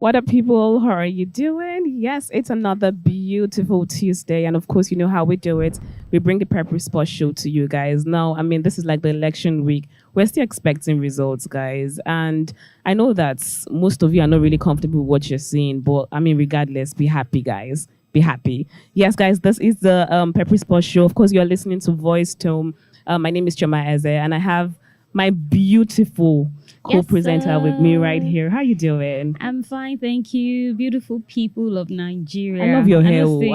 What up, people? How are you doing? Yes, it's another beautiful Tuesday. And of course, you know how we do it. We bring the Pepper Sports Show to you guys. Now, I mean, this is like the election week. We're still expecting results, guys. And I know that most of you are not really comfortable with what you're seeing. But I mean, regardless, be happy, guys. Be happy. Yes, guys, this is the Pepper Sports Show. Of course, you're listening to Voice Tone. My name is Choma Eze, and I have my beautiful Yes, co-presenter with me right sir. here. How you doing? I'm fine, thank you. Beautiful people of Nigeria. I love your hair. Honestly,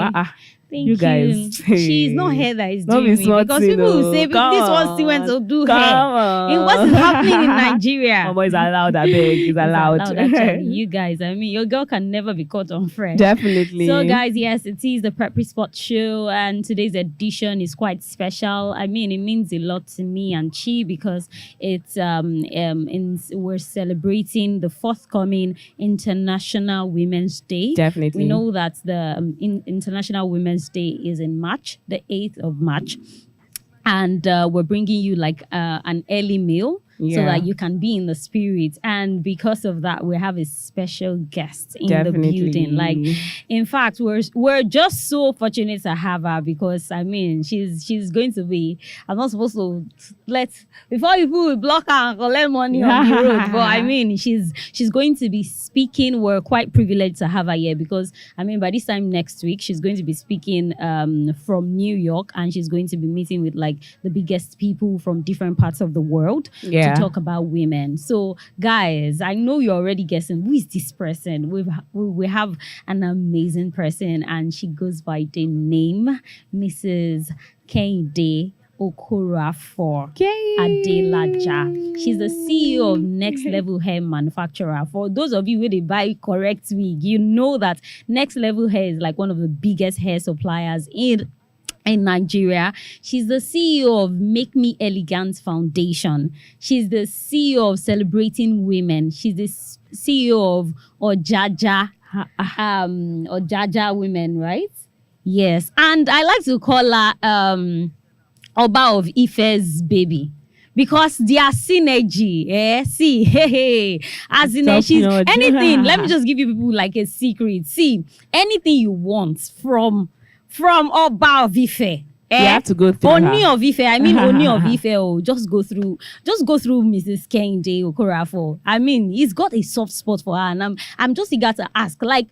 thank You guys. She's not hair that is Don't be doing me because smarting, people will say oh. Come this one still went to do Come hair. on. What is happening in Nigeria? Mama is allowed, I beg. It's allowed. Actually. You guys, I mean, your girl can never be caught on fresh. Definitely. So, guys, yes, it is the Prep Spot Show, and today's edition is quite special. I mean, it means a lot to me and Chi because it's we're celebrating the forthcoming International Women's Day. Definitely. We know that the International Women's Day is in March, the 8th of March, and we're bringing you like an early meal. So that you can be in the spirit. And because of that, we have a special guest in the building. Like, in fact, we're just so fortunate to have her because I mean she's going to be, I'm not supposed to before people will block her and collect money on the road. But I mean she's going to be speaking. We're quite privileged to have her here because I mean by this time next week she's going to be speaking from New York, and she's going to be meeting with like the biggest people from different parts of the world. To talk about women. So, guys, I know you're already guessing who is this person. We have an amazing person, and she goes by the name Mrs. Kehinde Okorafor Adelaja. She's the CEO of Next Level Hair Manufacturer. For those of you where they buy correct wig, you know that Next Level Hair is like one of the biggest hair suppliers in Nigeria. She's the CEO of Make Me Elegant Foundation. She's the CEO of Celebrating Women. She's the CEO of Ojaja, Ojaja Women, right? Yes. And I like to call her Oba of Ife's baby. Because their synergy, see, as in she's anything. Let me just give you people like a secret. See, anything you want from Oba of Ife. You have to go through Oni of Ife. I mean Oni of Ife. Oh, just go through Mrs. Kehinde Okorafor. I mean, he's got a soft spot for her, and I'm just eager to ask, like,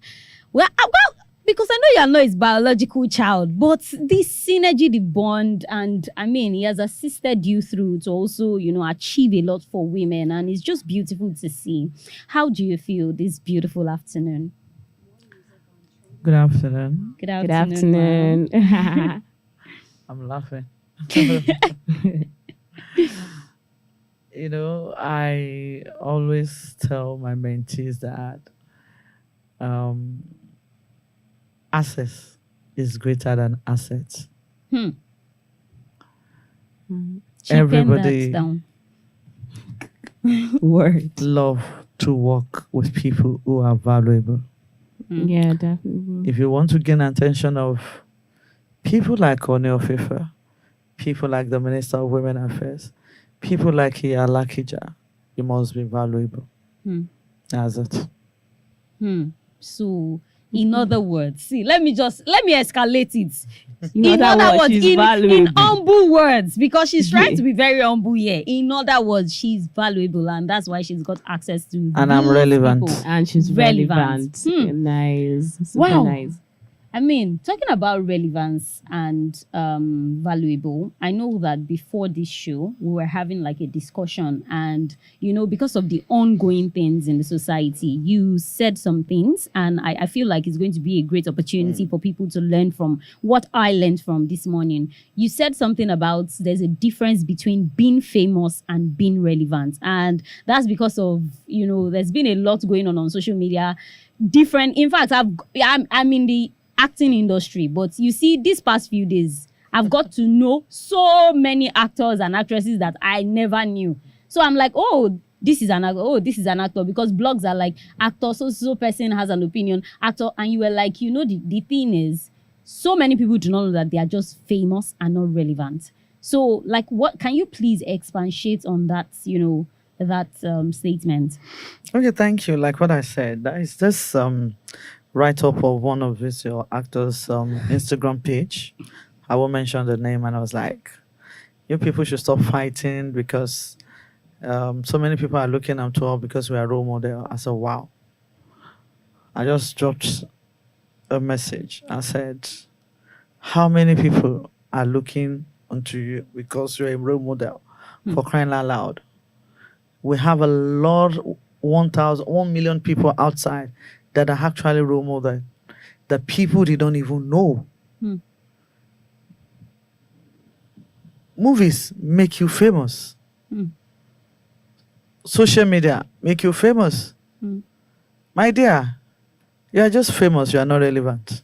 well, because I know you're not his biological child, but this synergy, the bond, and I mean, he has assisted you through to also, achieve a lot for women, and it's just beautiful to see. How do you feel this beautiful afternoon? Good afternoon. Good afternoon. I'm laughing. I always tell my mentees that access is greater than assets. Everybody love to work with people who are valuable. Yeah, definitely. If you want to gain attention of people like Oni Ofefe, people like the Minister of Women Affairs, people like Adelaja, you must be valuable. That's it. So, in other words, see, let me escalate it. In other words, in humble words, because she's trying to be very humble here. In other words, she's valuable, and that's why she's got access to. And I'm relevant. People. And she's relevant. Nice. Super nice. I mean, talking about relevance and valuable, I know that before this show, we were having like a discussion, and, because of the ongoing things in the society, you said some things, and I feel like it's going to be a great opportunity for people to learn from what I learned from this morning. You said something about there's a difference between being famous and being relevant, and that's because of, there's been a lot going on social media. In fact, I'm in the acting industry, but you see, these past few days I've got to know so many actors and actresses that I never knew. So I'm like, this is an actor, because blogs are like, actor so person has an opinion, actor, and you were like, the thing is, so many people do not know that they are just famous and not relevant. So, like, what can you please expatiate on that, that statement? Okay, thank you. Like what I said, that is this write up of one of this your actors' Instagram page. I won't mention the name, and I was like, you people should stop fighting because so many people are looking up to us because we are role model. I said, wow. I just dropped a message. I said, how many people are looking onto you because you're a role model for crying out loud? We have a lot, 1 million people outside that are actually role model that people they don't even know. Movies make you famous. Social media make you famous. My dear, you are just famous. You are not relevant.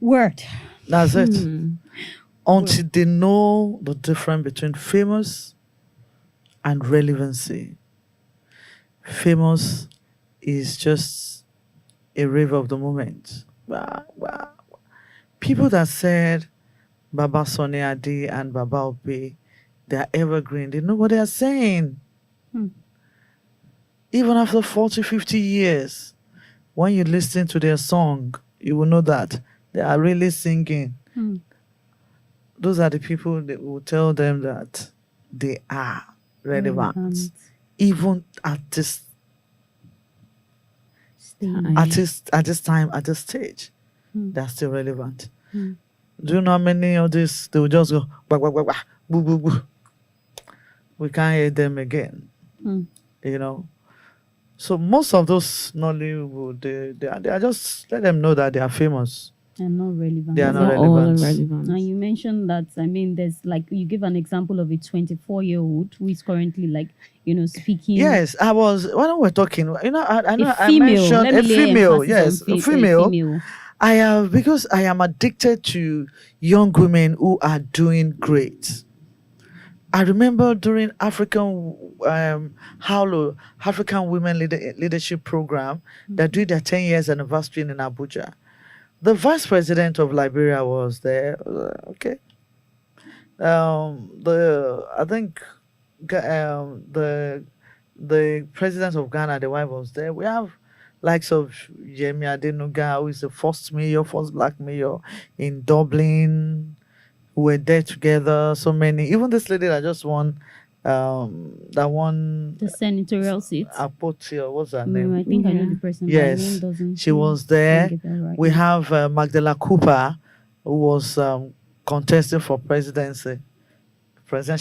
Word. That's it. Until they know the difference between famous and relevancy. Famous is just a rave of the moment. People that said Baba Sonny Adi and Baba Obi, they are evergreen. They know what they are saying. Even after 40, 50 years, when you listen to their song, you will know that they are really singing. Those are the people that will tell them that they are relevant. Even at this time, at this stage, they're still relevant. Do you know how many of this they will just go bah, bah, bah, bah, boo, boo, boo. We can't hear them again. You know. So most of those Nollywood, they are just let them know that they are famous. They're not relevant. They are not relevant. Now you mentioned that, I mean, there's like, you give an example of a 24-year-old who is currently like, speaking. Yes, I was, when we were talking, I female. mentioned Let me a lay female. emphasis Yes, on a female. female. I have, because I am addicted to young women who are doing great. I remember during African African Women Leadership Program that did their 10 years anniversary in Abuja. The vice president of Liberia was there. Okay. I think the president of Ghana, the wife was there. We have likes of Yemi Adenuga, who is the first black mayor in Dublin. We were there together. So many. Even this lady that just won, that won the senatorial seat. Apotio, what's her name? I think I know the person. Yes, but name doesn't she was there. Right We now. have Magdala Cooper, who was contesting for presidential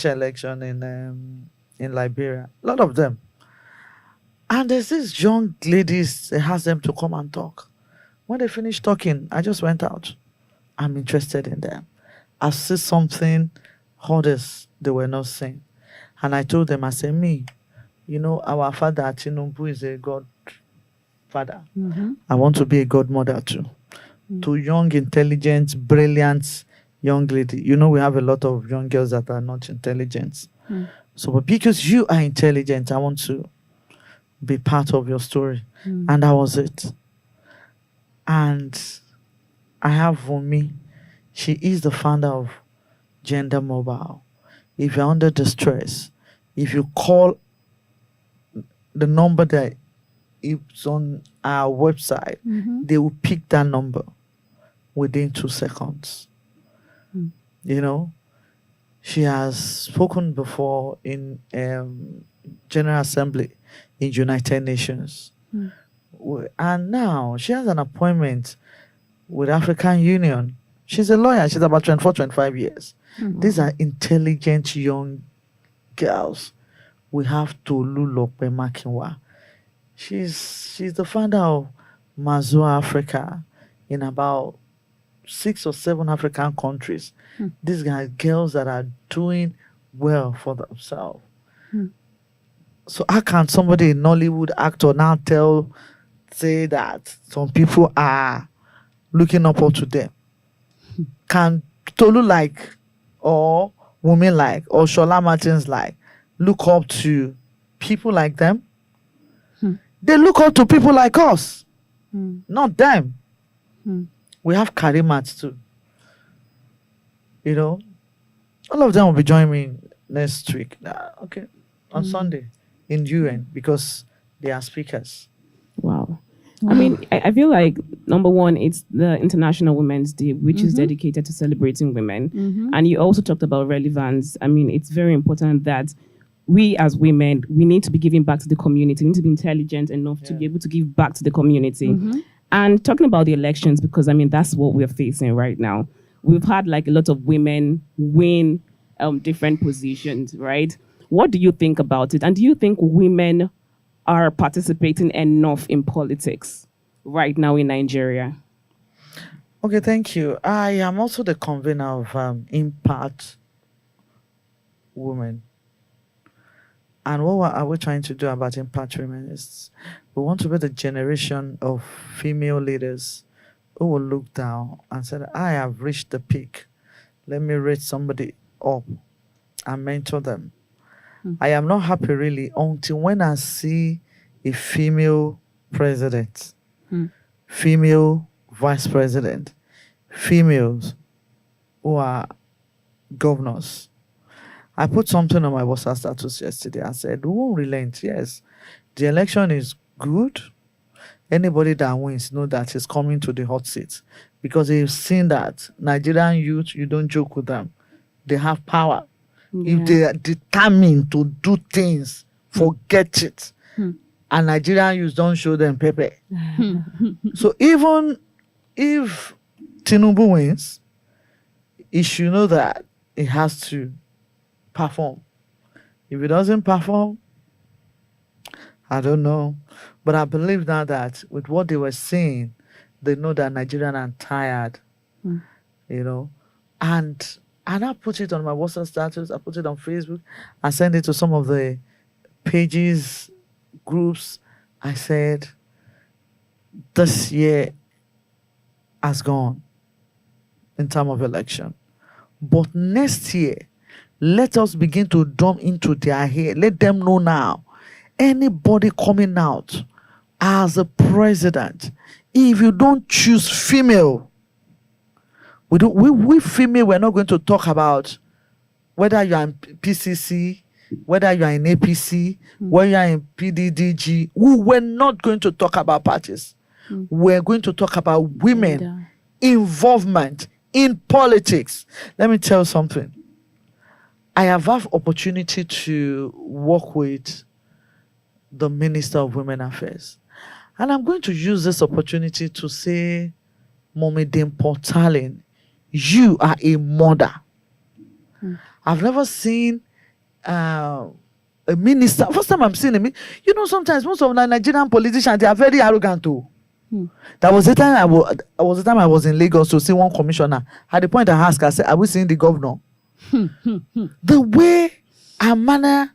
election in Liberia. A lot of them. And there's these young ladies that has them to come and talk. When they finished talking, I just went out. I'm interested in them. I see something others they were not saying. And I told them, I said, me, our father Tinubu is a godfather. I want to be a godmother too. To young, intelligent, brilliant young lady. We have a lot of young girls that are not intelligent. So, but because you are intelligent, I want to be part of your story. And that was it. And I have Wunmi. She is the founder of Gender Mobile. If you're under distress, if you call the number that is on our website, they will pick that number within 2 seconds. She has spoken before in General Assembly in United Nations. And now she has an appointment with African Union. She's a lawyer. She's about 24, 25 years. These are intelligent young girls. We have Tolu Lope Makinwa. She's the founder of Mazua Africa in about 6 or 7 African countries. These guys, girls that are doing well for themselves. So how can somebody, a Nollywood actor, now say that some people are looking up to them? Can Tolu or women or Shola Martins look up to people like them? They look up to people like us, not them. We have Karimat too. All of them will be joining me next week. Okay, on Sunday in UN because they are speakers. Wow. I mean, I feel like number one, it's the International Women's Day, which is dedicated to celebrating women. And you also talked about relevance. I mean, it's very important that we as women, we need to be giving back to the community. We need to be intelligent enough to be able to give back to the community. And talking about the elections, because I mean, that's what we're facing right now. We've had like a lot of women win different positions, right? What do you think about it? And do you think women are participating enough in politics right now in Nigeria? Okay, thank you. I am also the convener of Impact Women. And what are we trying to do about Impact Women is we want to be the generation of female leaders who will look down and say, I have reached the peak. Let me raise somebody up and mentor them. I am not happy really until when I see a female president, female vice president, females who are governors. I put something on my WhatsApp status yesterday. I said, we won't relent. Yes, the election is good. Anybody that wins know that is coming to the hot seat because they've seen that Nigerian youth, you don't joke with them. They have power. If they are determined to do things, forget it. And Nigerian youth don't show them pepper. So even if Tinubu wins, he should know that he has to perform. If he doesn't perform, I don't know. But I believe now that with what they were saying, they know that Nigerians are tired, you know. And I put it on my WhatsApp status, I put it on Facebook, I sent it to some of the pages, groups. I said, this year has gone in terms of election. But next year, let us begin to drum into their head. Let them know now, anybody coming out as a president, if you don't choose female, we female, we're not going to talk about whether you are in PCC, whether you are in APC, whether you are in PDDG. We're not going to talk about parties. We're going to talk about women involvement in politics. Let me tell you something. I have had opportunity to work with the Minister of Women Affairs. And I'm going to use this opportunity to say, Mommy Portalin, you are a mother. I've never seen a minister. First time I'm seeing him. You know, sometimes most of the Nigerian politicians, they are very arrogant too. That was the time I was in Lagos to see one commissioner. At the point I asked, I said, are we seeing the governor? The way and manner,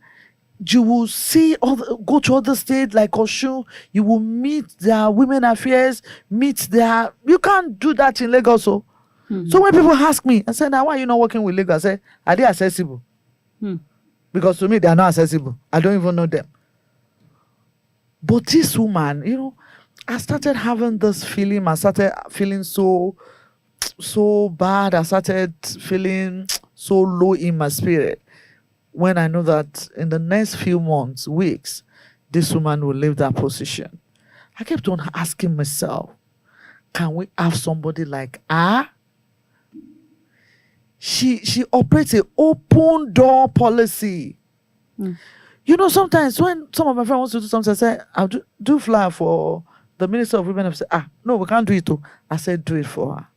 you will see go to other states like Osun, you will meet their women affairs, you can't do that in Lagos. So when people ask me, I said, now why are you not working with Lagos? I said, are they accessible? Because to me, they are not accessible. I don't even know them. But this woman, you know, I started having this feeling. I started feeling so bad. I started feeling so low in my spirit when I know that in the next few months, weeks, this woman will leave that position. I kept on asking myself, can we have somebody like her? She operates an open door policy. You know, sometimes when some of my friends want to do something, I say, I'll do flyer for the Minister of Women. I say, no, we can't do it too. I said, do it for her.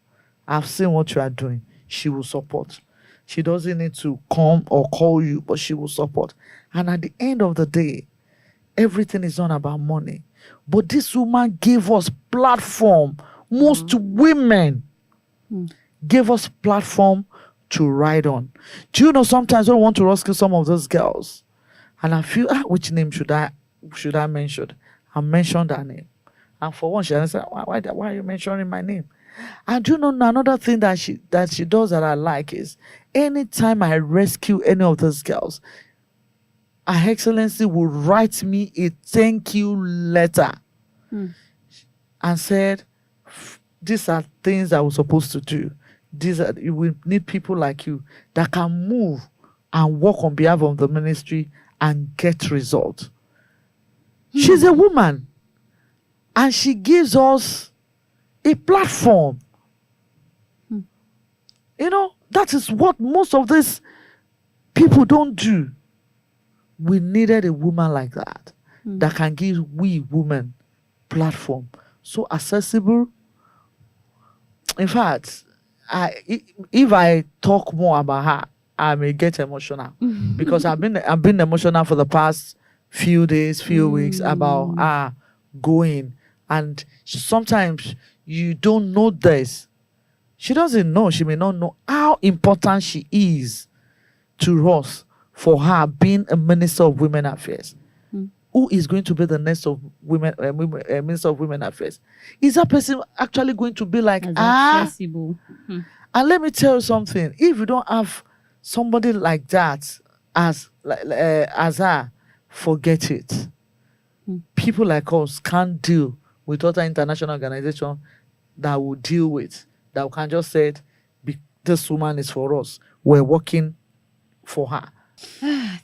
I've seen what you are doing. She will support. She doesn't need to come or call you, but she will support. And at the end of the day, everything is not about money. But this woman gave us platform. Most women gave us platform to ride on. Do you know sometimes I want to rescue some of those girls? And I feel, which name should I mention? I mentioned her name. And for one, she said, why are you mentioning my name? And do you know another thing that she does that I like is anytime I rescue any of those girls, Her Excellency will write me a thank you letter and said, these are things that we're supposed to do. You will need people like you that can move and work on behalf of the ministry and get results. She's a woman and she gives us a platform. You know, that is what most of these people don't do. We needed a woman like that that can give we women platform. So accessible. In fact, if I talk more about her, I may get emotional because I've been emotional for the past few days, few weeks about her going, and sometimes you don't know this. She doesn't know. She may not know how important she is to us for her being a minister of women affairs. Who is going to be the next of women minister of women affairs? Is that person actually going to be like accessible? And let me tell you something. If you don't have somebody like that as her, forget it. People like us can't deal with other international organizations that will deal with, that we can just say, this woman is for us. We're working for her.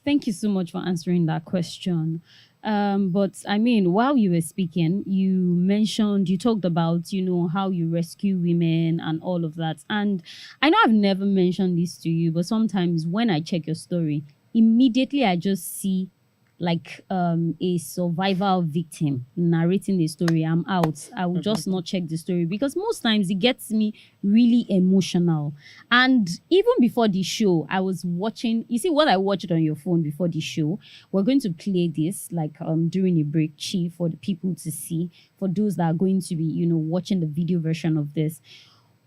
Thank you so much for answering that question. But I mean, while you were speaking, you talked about, how you rescue women and all of that. And I know I've never mentioned this to you, but sometimes when I check your story, immediately I just see like a survivor victim narrating the story. I'm out. I will just not check the story because most times it gets me really emotional. And even before the show, I was watching, you see what I watched on your phone before the show. We're going to play this like during a break, Chi, for the people to see, for those that are going to be, watching the video version of this.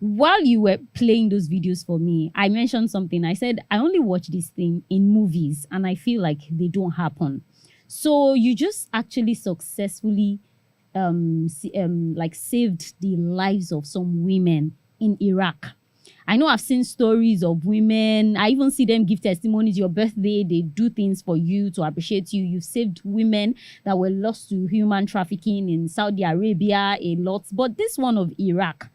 While you were playing those videos for me, I mentioned something. I said, I only watch this thing in movies and I feel like they don't happen. So you just actually successfully saved the lives of some women in Iraq. I know I've seen stories of women. I even see them give testimonies. Your birthday, they do things for you to appreciate you. You've saved women that were lost to human trafficking in Saudi Arabia a lot. But this one of Iraq,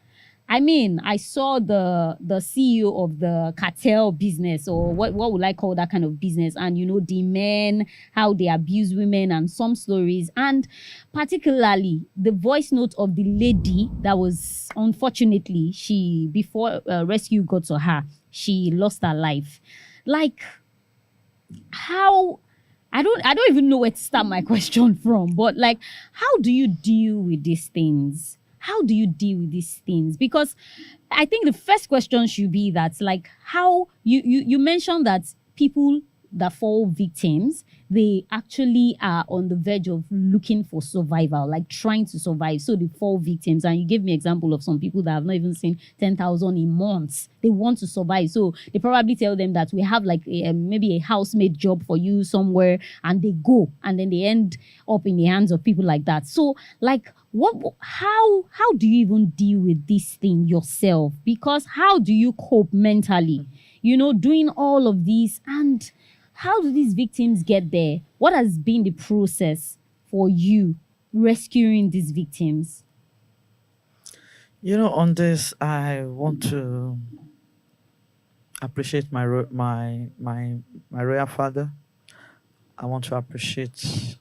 I mean, I saw the CEO of the cartel business, or what would I call that kind of business? And, the men, how they abuse women and some stories. And particularly the voice note of the lady that was, unfortunately, before rescue got to her, she lost her life. Like, how... I don't even know where to start my question from, but like, how do you deal with these things? How do you deal with these things? Because I think the first question should be that, like, how you mentioned that people that fall victims, they actually are on the verge of looking for survival, like trying to survive. So they fall victims. And you gave me an example of some people that have not even seen 10,000 in months. They want to survive. So they probably tell them that we have like maybe a housemaid job for you somewhere, and they go and then they end up in the hands of people like that. So like, how do you even deal with this thing yourself? Because how do you cope mentally, doing all of these, and how do these victims get there? What has been the process for you rescuing these victims? On this, I want to appreciate my royal father. I want to appreciate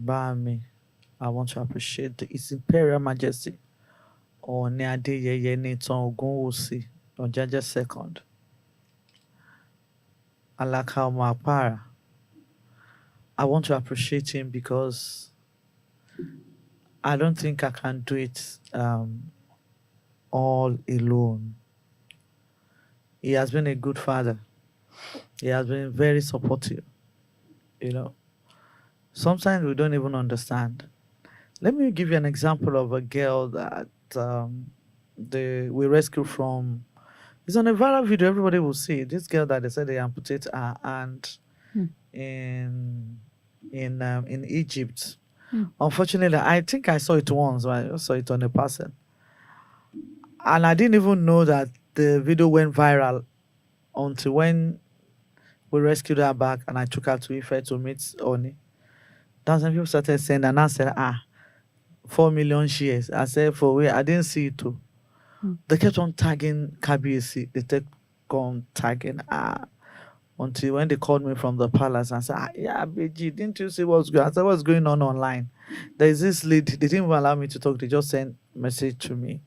Bami. I want to appreciate His Imperial Majesty Oni Adeyeye Nitan Ogunwusi Ojaja II. Alaka Omapara. I want to appreciate him because I don't think I can do it all alone. He has been a good father. He has been very supportive. Sometimes we don't even understand. Let me give you an example of a girl that we rescued from. It's on a viral video. Everybody will see it. This girl that they said they amputate her hand in Egypt. Unfortunately, I think I saw it once. I just saw it on a person, and I didn't even know that the video went viral until when we rescued her back and I took her to Ife to meet Oni. That's when people started saying, and I said, 4 million shares. I said, for where? I didn't see it too. They kept on tagging KBC. They kept on tagging until when they called me from the palace and said, yeah, BG, didn't you see what's going on? I said, what's going on online? There's this lady, they didn't even allow me to talk. They just sent message to me.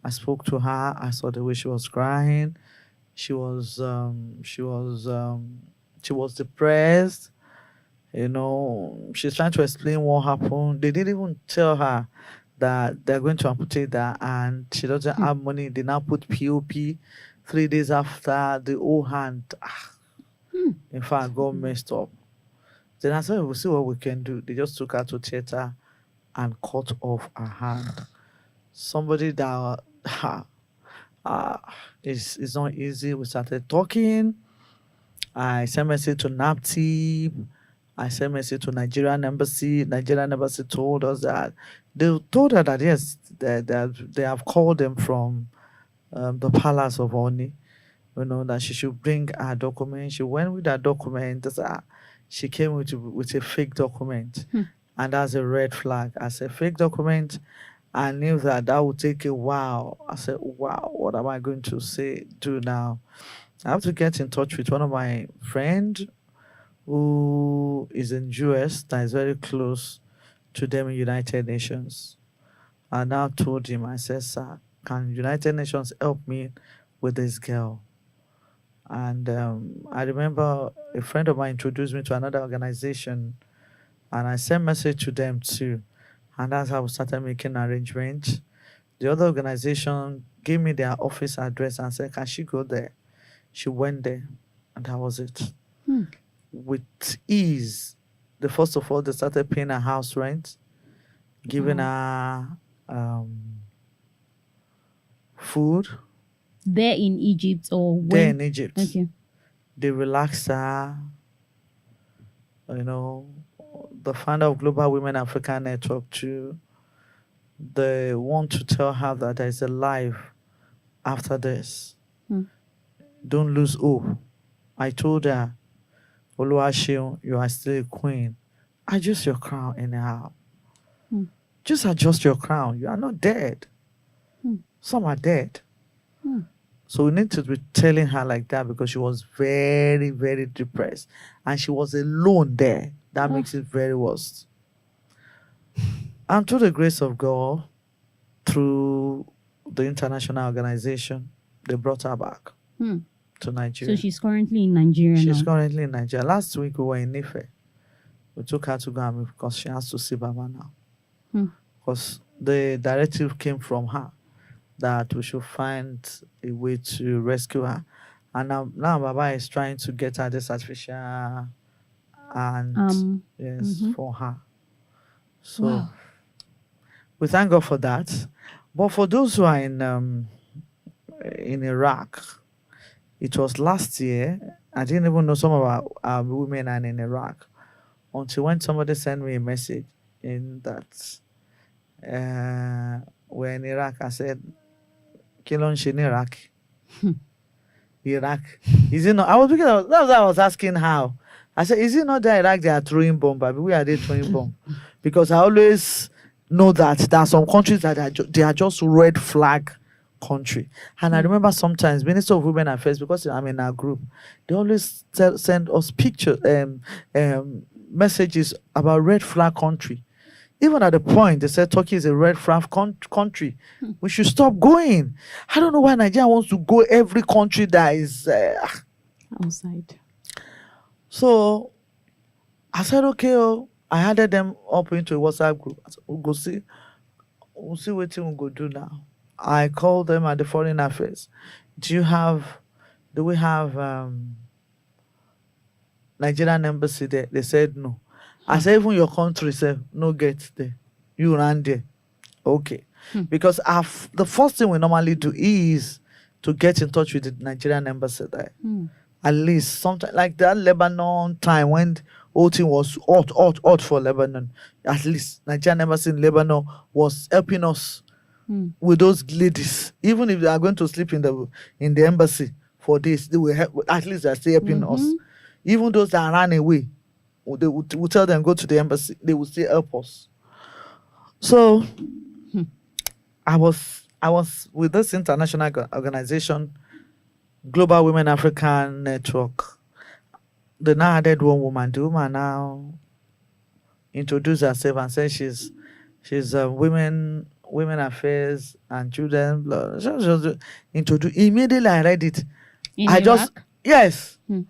I spoke to her. I saw the way she was crying. She was she was depressed. You know, she's trying to explain what happened. They didn't even tell her that they're going to amputate that, and she doesn't have money. They now put POP 3 days after the whole hand. In fact, got messed up. Then I said, we'll see what we can do. They just took her to theater and cut off her hand. Somebody that it's not easy. We started talking. I sent message to NAPTIP. I sent message to Nigerian embassy. Nigerian embassy told us that they told her that yes, they have called them from the palace of Oni. You know that she should bring her document. She went with her document. She came with a fake document, and that's a red flag. As a fake document, I knew that would take a while. I said, wow, what am I going to do now? I have to get in touch with one of my friends who is in US that is very close to them in United Nations. I now told him, I said, sir, can United Nations help me with this girl? And I remember a friend of mine introduced me to another organization, and I sent message to them too. And that's how we started making arrangements. The other organization gave me their office address and said, can she go there? She went there, and that was it. With ease. First of all, they started paying her house rent, giving her food. There in Egypt or when? There in Egypt. Okay. They relaxed her. You know, the founder of Global Women Africa Network too. They want to tell her that there is a life after this. Don't lose hope. I told her, Oluwaseun, you are still a queen. Adjust your crown anyhow. Just adjust your crown. You are not dead. Some are dead. So we need to be telling her like that because she was very, very depressed. And she was alone there. That makes it very worse. And through the grace of God, through the international organization, they brought her back to Nigeria. So she's currently in Nigeria She's now. currently in Nigeria. Last week we were in Ife. We took her to Ghana because she has to see Baba now. Because the directive came from her that we should find a way to rescue her. And now Baba is trying to get her this artificial and for her. So we thank God for that. But for those who are in Iraq, it was last year. I didn't even know some of our women are in Iraq until when somebody sent me a message in that we're in Iraq. I said, Kilon in Iraq. Iraq. Is it not? That's what I was asking how. I said, is it not that Iraq they are throwing bomb? But we are they throwing bomb? Because I always know that there are some countries that they are just red flag country. And I remember sometimes Minister of Women Affairs, because I'm in our group, they always send us pictures, messages about red flag country. Even at the point they said Turkey is a red flag country, we should stop going. I don't know why Nigeria wants to go every country that is outside. So I said, okay, I added them up into a WhatsApp group. I said, we'll see what we'll go do now. I called them at the Foreign Affairs. Do we have Nigerian embassy there? They said no. I said, even your country said no get there. You ran there. Okay. Because the first thing we normally do is to get in touch with the Nigerian embassy there. At least sometimes, like that Lebanon time when whole thing was hot for Lebanon. At least Nigerian embassy in Lebanon was helping us with those ladies. Even if they are going to sleep in the embassy for this, they will help. At least they're still helping us. Even those that ran away, we tell them go to the embassy. They will still help us. So I was with this international organization, Global Women African Network, they now added one woman. The woman now introduced herself and said she's women affairs and children. Blah. She just introduced. Immediately I read it. In I Iraq? just yes. Hmm.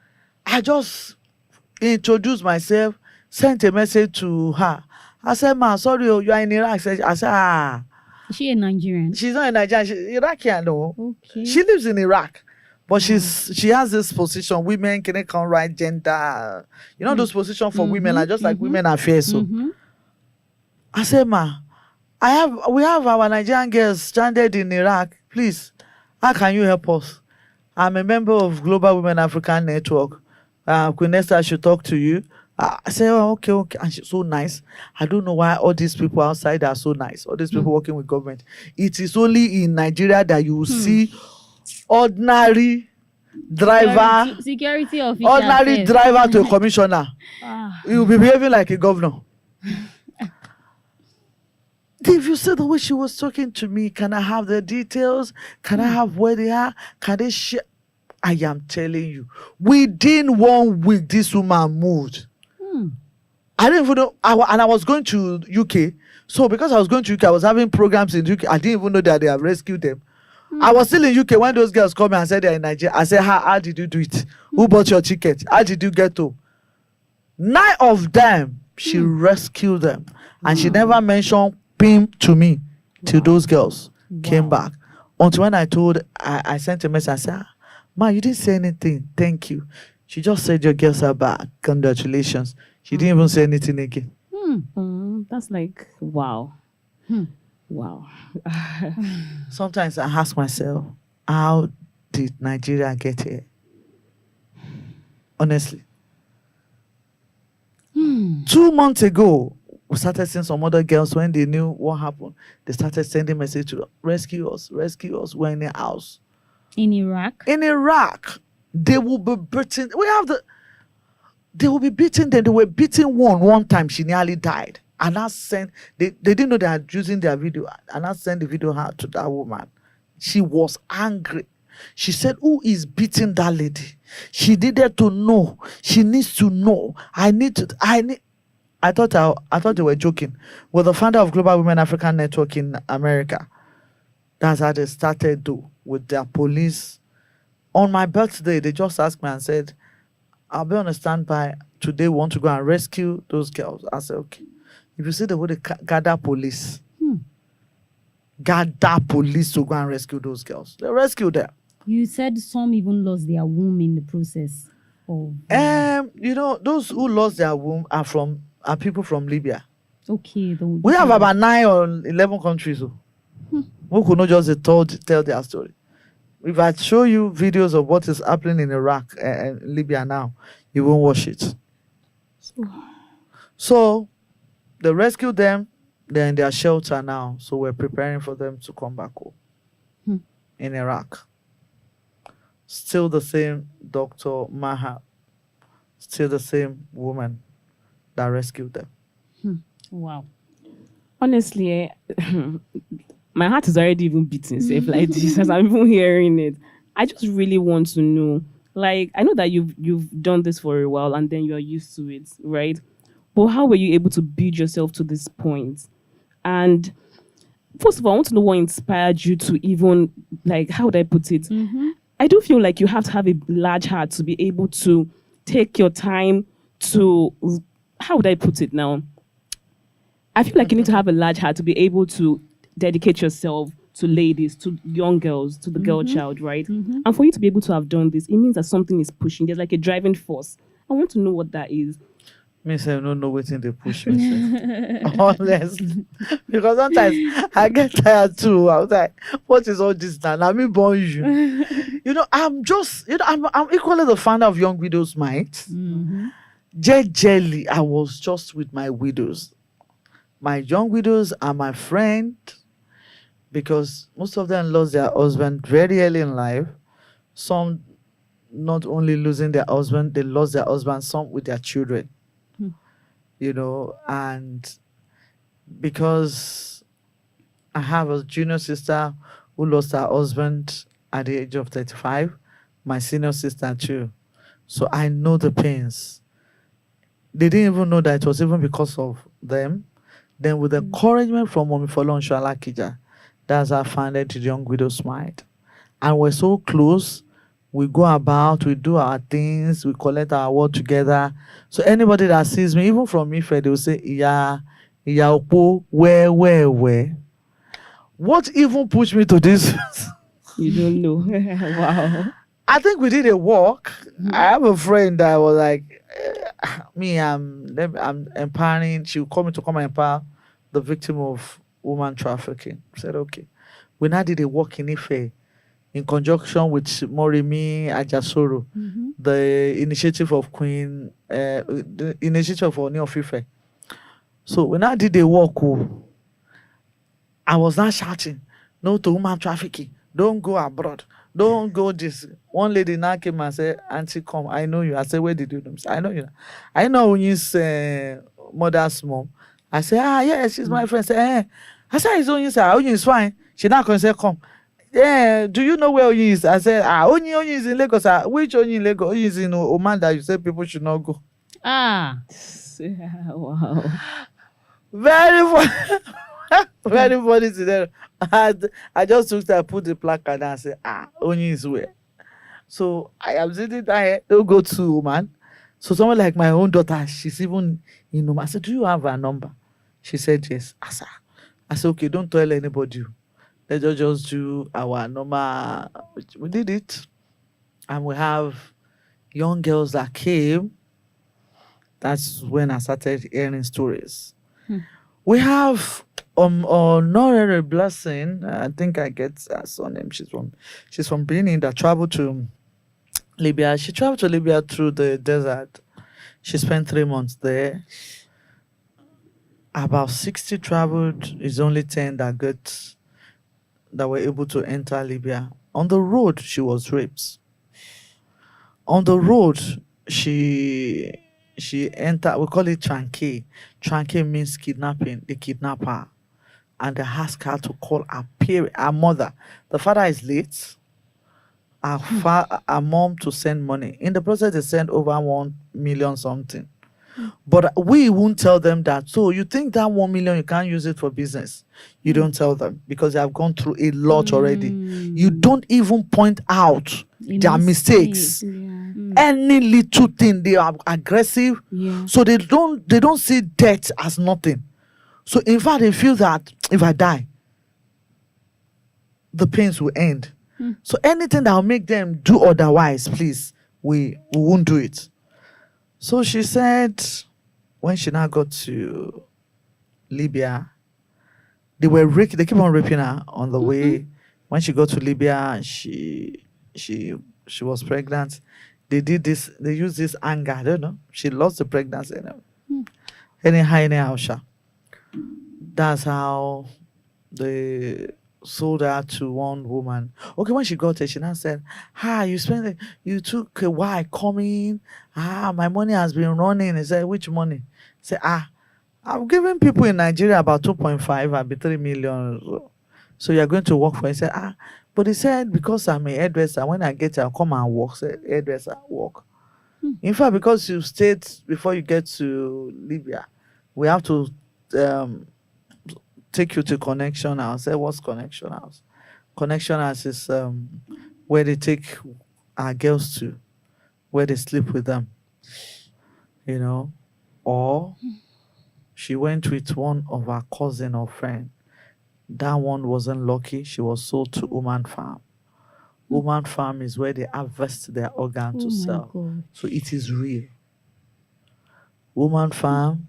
I just introduced myself, sent a message to her. I said, "Ma, sorry, you are in Iraq." I said, "Ah, Is she a Nigerian? she's not in Nigeria. She's Iraqi, no. Okay. She lives in Iraq, but she has this position. Women can come right gender. You know those positions for women are just like women affairs. So I said, "Ma, we have our Nigerian girls stranded in Iraq. Please, how can you help us? I'm a member of Global Women African Network. Queen Esther should talk to you." I said, "Oh, okay. And she's so nice. I don't know why all these people outside are so nice. All these people working with government. It is only in Nigeria that you will see ordinary driver, security officer. ordinary driver to a commissioner. He will be behaving like a governor." If you see the way she was talking to me, can I have the details? Can I have where they are? Can they share? I am telling you, within 1 week, this woman moved. I didn't even know, and I was going to UK. So because I was going to UK, I was having programs in UK. I didn't even know that they have rescued them. I was still in UK when those girls called me and said they're in Nigeria. I said, how did you do it? Who bought your ticket? How did you get to? 9 of them, she rescued them. And she never mentioned PIM to me till those girls came back. Until when I sent a message, I said, "Ma, you didn't say anything. Thank you." She just said, "Your girls are back. Congratulations." She didn't even say anything again. That's like, wow. Wow. Sometimes I ask myself, how did Nigeria get here? Honestly. 2 months ago, we started seeing some other girls when they knew what happened. They started sending messages to rescue us. We're in a house. In Iraq? In Iraq, they will be beaten. They will be beaten them. They were beating one time. She nearly died. And I sent, they didn't know they are using their video. And I sent the video out to that woman. She was angry. She said, "Who is beating that lady? She needed to know. She needs to know. I thought they were joking. Well, the founder of Global Women African Network in America, that's how they started though, with their police. On my birthday, they just asked me and said, "I'll be on a standby today. Want to go and rescue those girls?" I said, "Okay." If you see the way they gather police to go and rescue those girls, they rescue them. You said some even lost their womb in the process. Those who lost their womb are people from Libya. Okay. We have about 9 or 11 countries who could not just tell their story. If I show you videos of what is happening in Iraq and Libya now, you won't watch it. So they rescued them. They're in their shelter now. So we're preparing for them to come back home in Iraq. Still the same Dr. Maha. Still the same woman that rescued them. Wow. Honestly, my heart is already even beating safe like this as I'm even hearing it. I just really want to know. Like, I know that you've done this for a while and then you're used to it, right? But how were you able to build yourself to this point? And first of all, I want to know what inspired you to even, like, how would I put it? I do feel like you have to have a large heart to be able to take your time to, how would I put it now? I feel like you need to have a large heart to be able to dedicate yourself to ladies, to young girls, to the girl child, right? And for you to be able to have done this, it means that something is pushing. There's like a driving force. I want to know what that is. Me say I don't know waiting they push me. Honestly. Because sometimes I get tired too. I was like, what is all this now? Now me born you. I'm equally the founder of Young Widows Might. Jelly, I was just with my widows. My young widows are my friend because most of them lost their husband very early in life. Some not only losing their husband, they lost their husband, some with their children. And because I have a junior sister who lost her husband at the age of 35, my senior sister too, So I know the pains. They didn't even know that it was even because of them. Then with encouragement from Mommy Folonsho Alakija, that's how I founded the Young Widows Smite. And we're so close. We go about, we do our things, we collect our word together. So anybody that sees me, even from Ife, they will say, yeah, Opo, where? What even pushed me to this? You don't know. Wow. I think we did a walk. I have a friend that was like, I'm empowering. She will call me to come and empower the victim of woman trafficking. I said, okay. We now did a walk in Ife in conjunction with Morimi Ajasoro, the initiative of the initiative of Oni of Ife. So when I did a walk, I was not shouting, no to woman trafficking, don't go abroad, don't go this. One lady now came and said, Auntie, come, I know you. I said, where did you know? She said, I know you. I know Onyi's mother's mom. I said, yeah, she's my friend. I said, it's Onyi. Onyi is fine. She now can say, come. Yeah, do you know where Onyi is? I said, Onyi is in Lagos. Which Onyi in Lagos? Onyi is in Oman that you said people should not go. Wow. Very funny. Very funny today. I just took that, put the placard and said, Onyi is where? So I am sitting there, don't go to Oman. So someone like my own daughter, she's even in Oman. I said, do you have her number? She said, yes. I said, okay, don't tell anybody. Let's just do our normal. We did it. And we have young girls that came. That's when I started hearing stories. We have Honorary Blessing. I think I get her surname. She's from Benin that traveled to Libya. She traveled to Libya through the desert. She spent 3 months there. About 60 traveled. It's only 10 that were able to enter Libya. On the road, she was raped. On the road, she entered, we call it tranque. Tranque means kidnapping. They kidnap her. And they ask her to call her mother. The father is late. Her mom to send money. In the process, they send over 1 million something. But we won't tell them that. So you think that 1 million, you can't use it for business. You don't tell them because they have gone through a lot already. You don't even point out their mistakes. Any little thing, they are aggressive. So they don't see death as nothing. So in fact, they feel that if I die, the pains will end. So anything that will make them do otherwise, please, we won't do it. So she said, when she now got to Libya, they keep on raping her on the way. When she got to Libya, she was pregnant. They did this. They used this anger. I don't know. She lost the pregnancy. Anyhow, that's how they sold her to one woman. Okay, when she got there, she now said, you took a while coming. My money has been running. He said, which money? He said, I'm giving people in Nigeria about 2.5, I'll be 3 million. So you're going to work for it. He said, but he said, because I'm a hairdresser, when I get here, I'll come and work. Say, hairdresser, work. In fact, because you stayed before you get to Libya, we have to take you to Connection House. Say, what's Connection House? Connection House is where they take our girls to, where they sleep with them. Or she went with one of our cousin or friend. That one wasn't lucky. She was sold to Woman Farm. Woman Farm is where they harvest their organ to sell. God. So it is real. Woman Farm,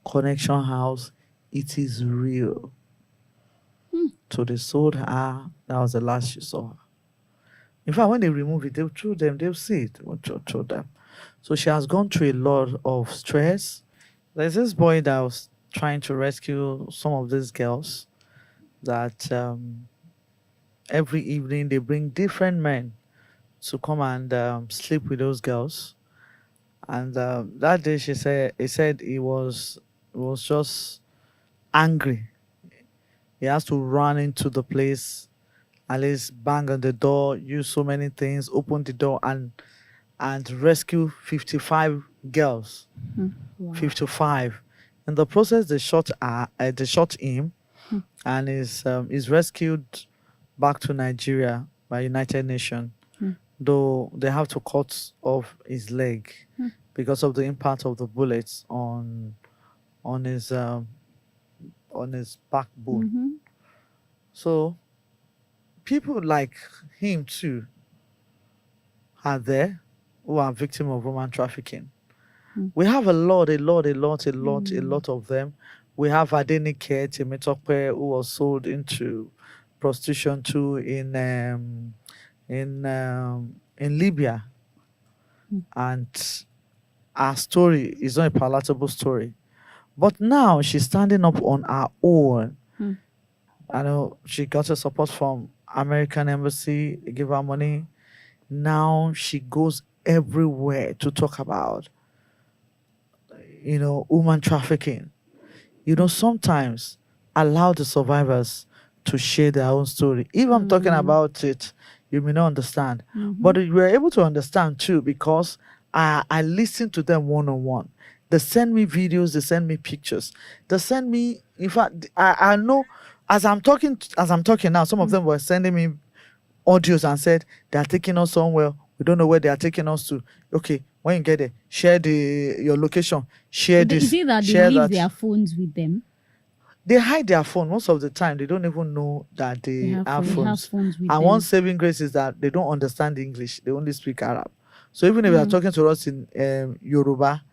Connection House, it is real. So they sold her. That was the last she saw her. In fact, when they remove it, they'll throw them. They'll see it. They'll throw them. So she has gone through a lot of stress. There's this boy that was trying to rescue some of these girls that every evening they bring different men to come and sleep with those girls. And that day he said he was just angry. He has to run into the place, at least bang on the door, use so many things, open the door, and and rescue 55 girls. Wow. 55. In the process, they shot him, and is rescued back to Nigeria by United Nations. Though they have to cut off his leg because of the impact of the bullets on his backbone. So people like him too are there who are victims of human trafficking. We have a lot of them. We have Adenike Temitope, who was sold into prostitution too in Libya. And our story is not a palatable story. But now she's standing up on her own. I know she got her support from American Embassy, they give her money. Now she goes everywhere to talk about, human trafficking. Sometimes allow the survivors to share their own story. If I'm talking about it, you may not understand. But you were able to understand too, because I listen to them one-on-one. They send me videos, they send me pictures. They send me, in fact, I know as I'm talking now, some of them were sending me audios and said they are taking us somewhere. We don't know where they are taking us to. Okay, when you get there, share your location. Share this. Is it that share they leave that. their phones with them? They hide their phone most of the time. They don't even know that they have They have phones. phones with And them. one saving grace is that they don't understand English. They only speak Arab. So even if they are talking to us in Yoruba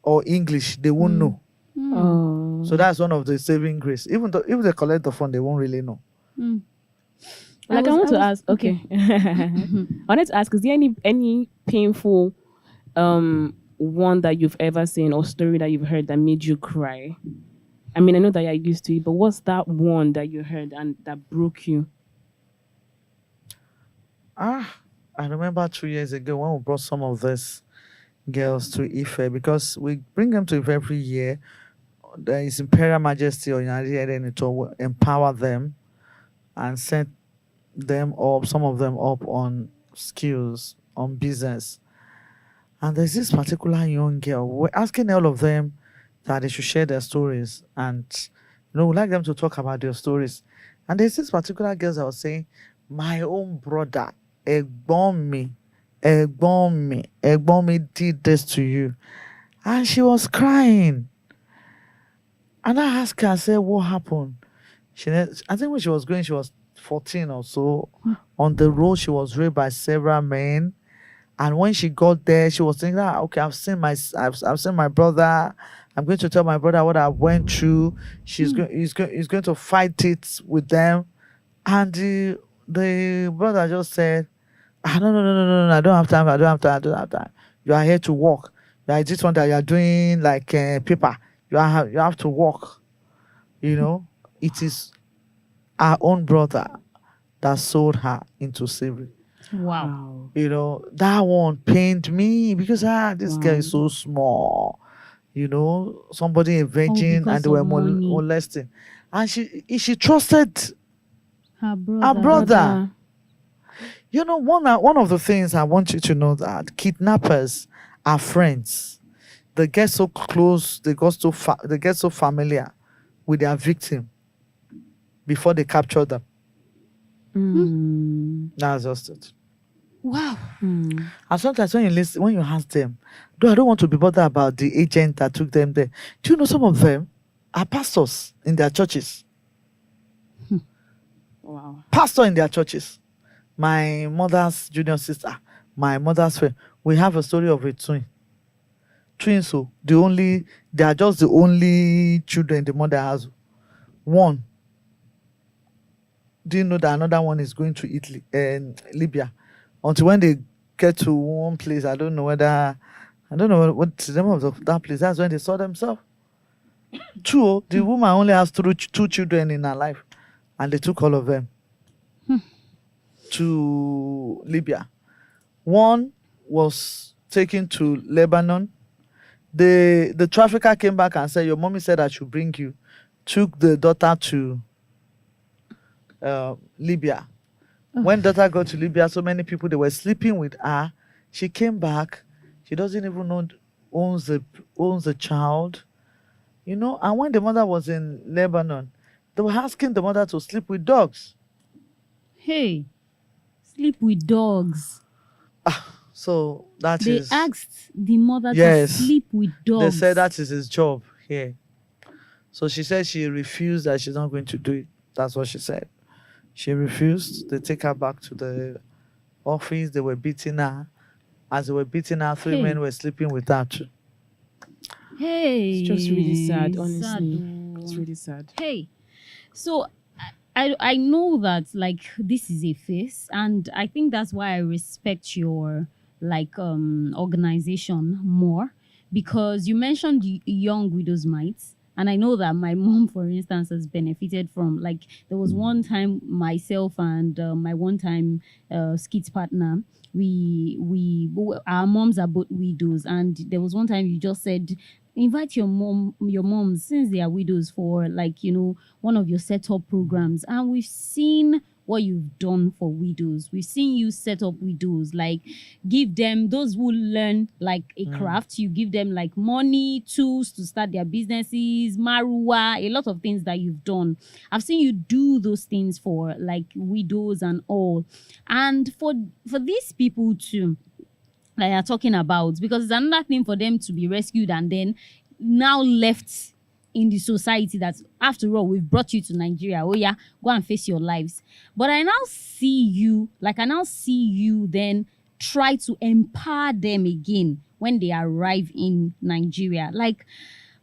or English, they won't know. Oh. So that's one of the saving grace. Even though if they collect the phone, they won't really know. Like I want to ask. Okay. I wanted to ask: is there any painful one that you've ever seen or story that you've heard that made you cry? I mean, I know that you're used to it, but what's that one that you heard and that broke you? I remember 2 years ago when we brought some of these girls to Ife, because we bring them to Ife every year. There is Imperial Majesty or Nigerian to empower them and set them up, some of them up on skills, on business. And there's this particular young girl. We're asking all of them that they should share their stories, and we'd like them to talk about their stories. And there's this particular girl that was saying, my own brother, Egbomi did this to you. And she was crying. And I asked her, I said, what happened? I think when she was going, she was 14 or so. On the road, she was raped by several men. And when she got there, she was thinking, okay, I've seen my brother. I'm going to tell my brother what I went through. He's going to fight it with them. And the brother just said, no, I don't have time. You are here to work. Like this one that you are doing like paper. You have to work. It is our own brother that sold her into slavery. Wow. That one pained me because this girl is so small. Somebody a virgin and they were molesting. And she trusted Her her brother. One of the things I want you to know that kidnappers are friends. They get so close, they get so familiar with their victim before they capture them. That's just it. Wow. And sometimes when you ask them, though I don't want to be bothered about the agent that took them there. Do you know some of them are pastors in their churches? Wow. Pastor in their churches. My mother's junior sister, my mother's friend. We have a story of a twin. Twins, so they are just the only children the mother has. One. Do you know that another one is going to Italy and Libya? Until when they get to one place, I don't know what the name of that place. That's when they saw themselves. Two, the woman only has two children in her life, and they took all of them to Libya. One was taken to Lebanon. The trafficker came back and said, your mommy said I should bring you. Took the daughter to Libya. When daughter got to Libya, so many people, they were sleeping with her. She came back. She doesn't even know owns the child. And when the mother was in Lebanon, they were asking the mother to sleep with dogs. Hey, sleep with dogs. So They asked the mother to sleep with dogs. They said that is his job here. So she said she refused, that she's not going to do it. That's what she said. She refused. They take her back to the office. They were beating her. As they were beating her, three men were sleeping with her too. Hey. It's just really sad, honestly. It's really sad. Hey. So I know that like this is a phase, and I think that's why I respect your organization more, because you mentioned Young Widows Mites, and I know that my mom, for instance, has benefited from, like, there was one time myself and my one time skit partner, our moms are both widows, and there was one time you just said, invite your moms, since they are widows, for one of your setup programs. And we've seen what you've done for widows. We've seen you set up widows, like give them, those who learn like a craft, you give them like money, tools to start their businesses, marua, a lot of things that you've done. I've seen you do those things for like widows and all. And for these people too, that you're talking about, because it's another thing for them to be rescued and then now left in the society that, after all, we've brought you to Nigeria. Oh yeah, go and face your lives. But I now see you then try to empower them again when they arrive in Nigeria. Like,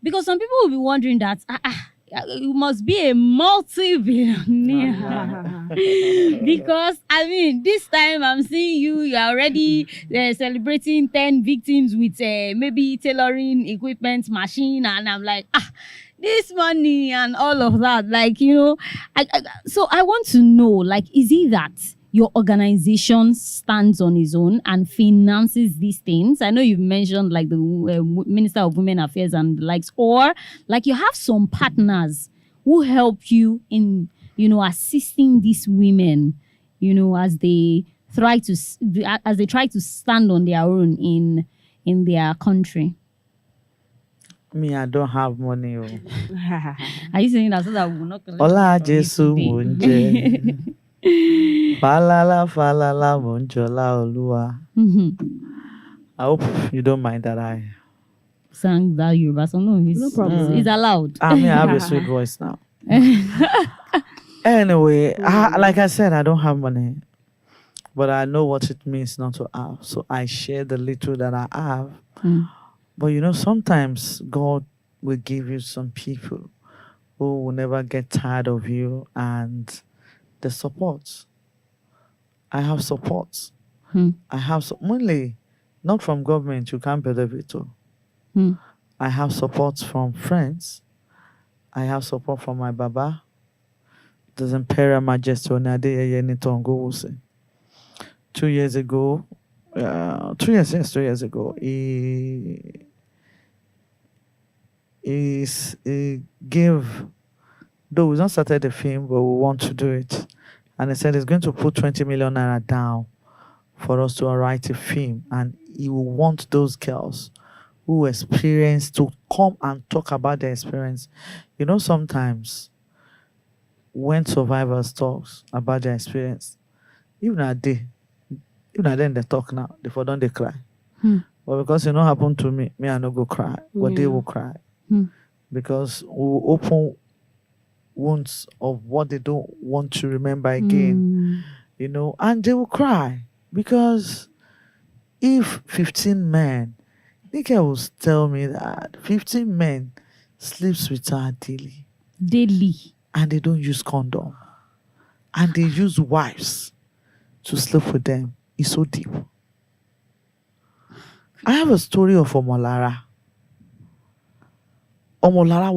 because some people will be wondering that, you must be a multi-billionaire. Because, I mean, this time I'm seeing you're already celebrating 10 victims with maybe tailoring equipment, machine, and I'm like, this money and all of that. Like, so I want to know, like, is it that your organization stands on its own and finances these things? I know you've mentioned like the Minister of Women Affairs and the likes, or like you have some partners who help you in, assisting these women, as they try to stand on their own in their country. Me, I don't have money. Are you saying that so that we will not collect Ola money from you Jesu today? munje. Falala falala munjola Olua. I hope you don't mind that I sang that Yoruba song. No, No problem. It's allowed. I have a sweet voice now. Anyway, like I said, I don't have money, but I know what it means not to have. So I share the little that I have. But sometimes God will give you some people who will never get tired of you, and the support. I have support. I have only not from government. You can't believe it. I have support from friends. I have support from my Baba, the Imperial Majesty Onadeyeye Nitongo. 2 years ago, 2 years ago, he gave, though we've not started the film, but we want to do it. And he said he's going to put 20 million naira down for us to write a film. And he will want those girls who experience to come and talk about their experience. Sometimes when survivors talk about their experience, even at then they talk now, before don't they cry. But because it not happened to me, I no go cry. But they will cry. Because we will open wounds of what they don't want to remember again. And they will cry. Because if 15 men, Nika will tell me that 15 men sleeps with her daily. And they don't use condom. And they use wives to sleep with them. It's so deep. I have a story of Omolara. Omolara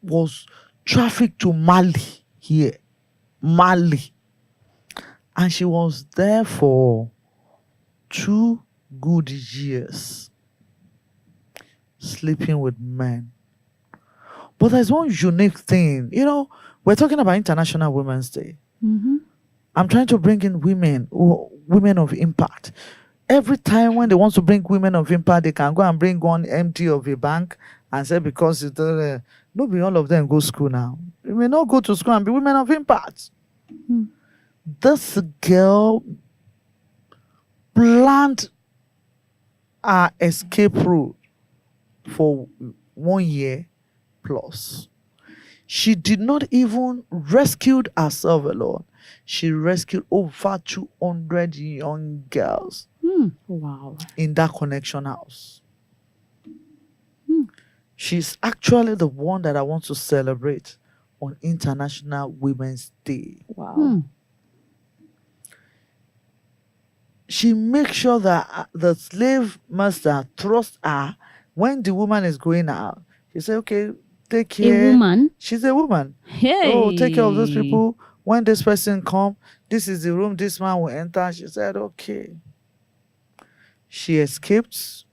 was trafficked to Mali here. Mali. And she was there for 2 good years sleeping with men. But there's one unique thing. We're talking about International Women's Day. I'm trying to bring in women of impact. Every time when they want to bring women of impact, they can go and bring one MD of a bank and say because it's no be all of them go school now. You may not go to school and be women of impact. This girl planned her escape route for 1 year plus. She did not even rescue herself alone. She rescued over 200 young girls. Wow. In that connection house. She's actually the one that I want to celebrate on International Women's Day. Wow. She makes sure that the slave master trusts her when the woman is going out. She said, okay, take care. A woman? She's a woman. Hey. Oh, take care of those people. When this person come, this is the room this man will enter. She said, okay. She escaped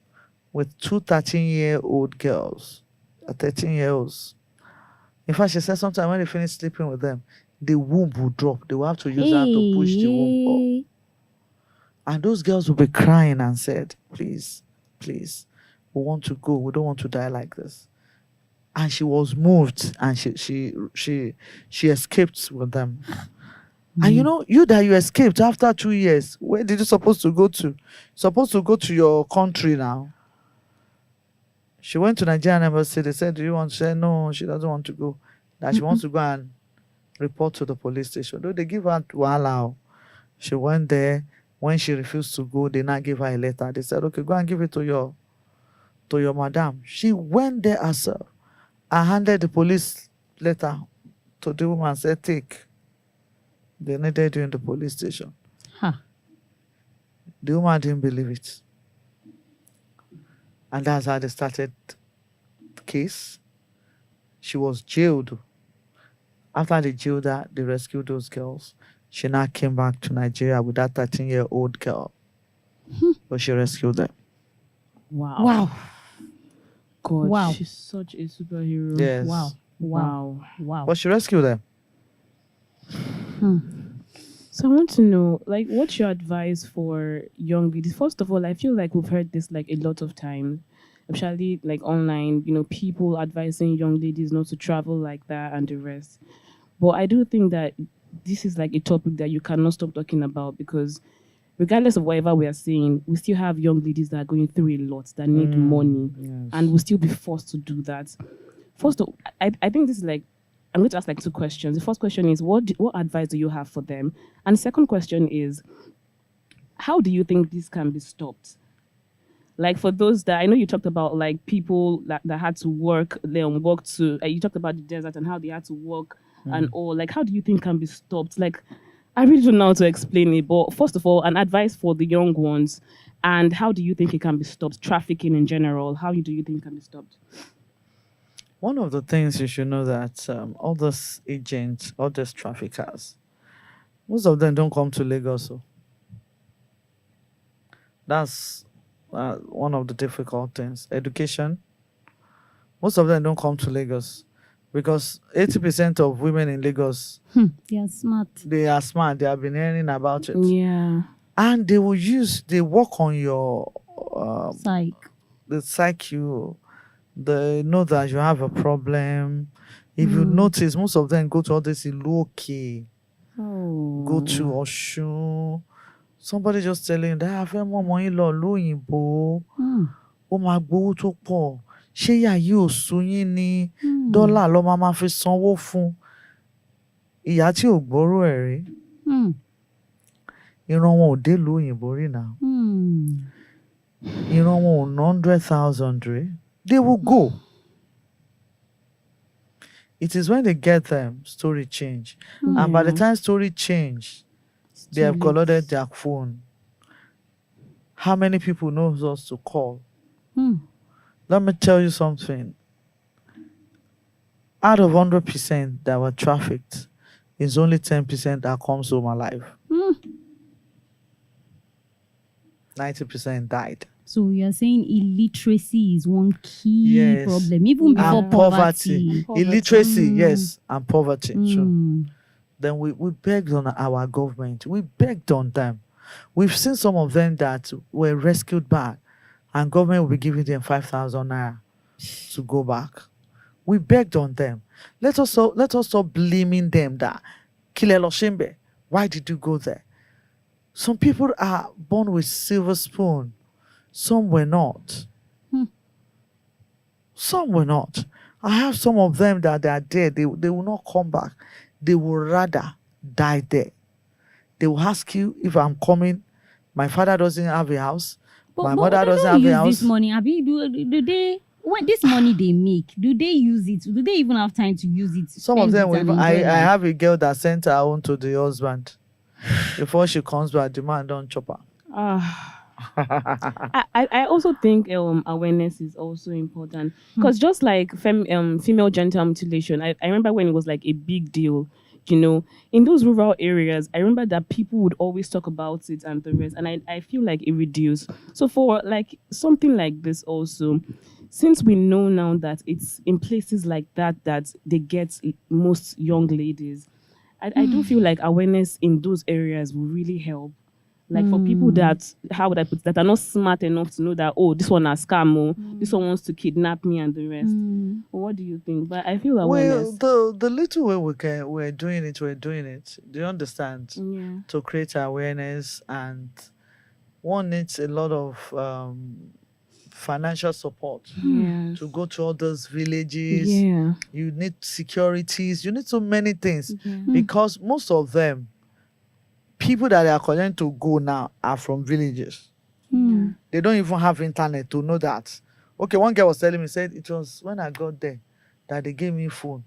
with 2 13-year-old girls, 13-year-olds. In fact, she said sometimes when they finish sleeping with them, the womb will drop. They will have to use that to push the womb up. And those girls will be crying and said, please, please, we want to go. We don't want to die like this. And she was moved and she escaped with them. And you escaped after 2 years. Where did you supposed to go to? Supposed to go to your country now. She went to Nigerian embassy. They said, do you want to say no? She doesn't want to go. That she wants to go and report to the police station. Though they give her to allow. She went there. When she refused to go, they now gave her a letter. They said, okay, go and give it to your madam. She went there herself and handed the police letter to the woman and said, take. They needed you in the police station. The woman didn't believe it. And that's how they started the case. She was jailed. After they jailed her, they rescued those girls. She now came back to Nigeria with that 13-year-old girl. But she rescued them. Wow. Wow. God, Wow. she's such a superhero. Yes. Wow. Wow. Wow. But she rescued them. So I want to know, like, what's your advice for young ladies? First of all, I feel like we've heard this like a lot of times, especially like online, people advising young ladies not to travel like that and the rest. But I do think that this is like a topic that you cannot stop talking about because regardless of whatever we are saying, we still have young ladies that are going through a lot that need money and will still be forced to do that. First of all, I think this is like, I'm going to ask like 2 questions. The first question is, what advice do you have for them? And the second question is, how do you think this can be stopped? Like for those that, I know you talked about like people that had to work, you talked about the desert and how they had to work and all. Like, how do you think can be stopped? Like, I really don't know how to explain it, but first of all, an advice for the young ones, and how do you think it can be stopped? Trafficking in general, how do you think it can be stopped? One of the things you should know that all those agents, all those traffickers, most of them don't come to Lagos. So that's one of the difficult things. Education. Most of them don't come to Lagos because 80% of women in Lagos, They are smart. they are smart. They have been hearing about it. Yeah. And they work on your Psych. they psych you. They know that you have a problem. If you notice, most of them go to all this Iluoke, go to Oshun. Somebody just telling you that I have more money lọ lóyìnbó. Ó máa gbowó tó pọ̀. Ṣé ìyá yìí ò sú yín ni? Dọ́là ló máa fi sanwó fún. Ìyá tí ò gbọ́rọ̀ ẹ̀ rí. Ìran wọn ò dé ìlú òyìnbó rí náà. Ìran wọn ò ná 100,000 rí. They will go. It is when they get them, story change. And by the time story change, they have colluded their phone. How many people knows us to call? Let me tell you something. Out of 100% that were trafficked, it's only 10% that comes home alive. 90% died. So you're saying illiteracy is one key problem, even before And poverty. Illiteracy, yes, and poverty. Sure. Then we begged on our government. We begged on them. We've seen some of them that were rescued back, and government will be giving them 5,000 naira to go back. We begged on them. Let us stop blaming them that Kilelo Shimbe, why did you go there? Some people are born with silver spoon. Some were not. Some were not. I have some of them that they are dead. They will not come back. They will rather die there. They will ask you if I'm coming. My father doesn't have a house. My mother doesn't have a house. This money, Abi, do they? When this money they make, do they use it? Do they even have time to use it? Some of them will even, I have a girl that sent her own to the husband. Before she comes back, the man don't chop her. I also think awareness is also important, because just like female genital mutilation, I remember when it was like a big deal, in those rural areas. I remember that people would always talk about it and the rest, and I feel like it reduced. So for like something like this also, since we know now that it's in places like that they get most young ladies, I do feel like awareness in those areas will really help. Like for people that, how would I put it, that are not smart enough to know that, oh, this one has scam, this one wants to kidnap me and the rest. Well, what do you think? But I feel awareness. Well, the little way we're doing it. Do you understand? Yeah. To create awareness, and one needs a lot of financial support to go to all those villages. Yeah. You need securities. You need so many things, because most of them, people that are going to go now are from villages. They don't even have internet to know that. Okay, one girl was telling me, said it was when I got there that they gave me phone.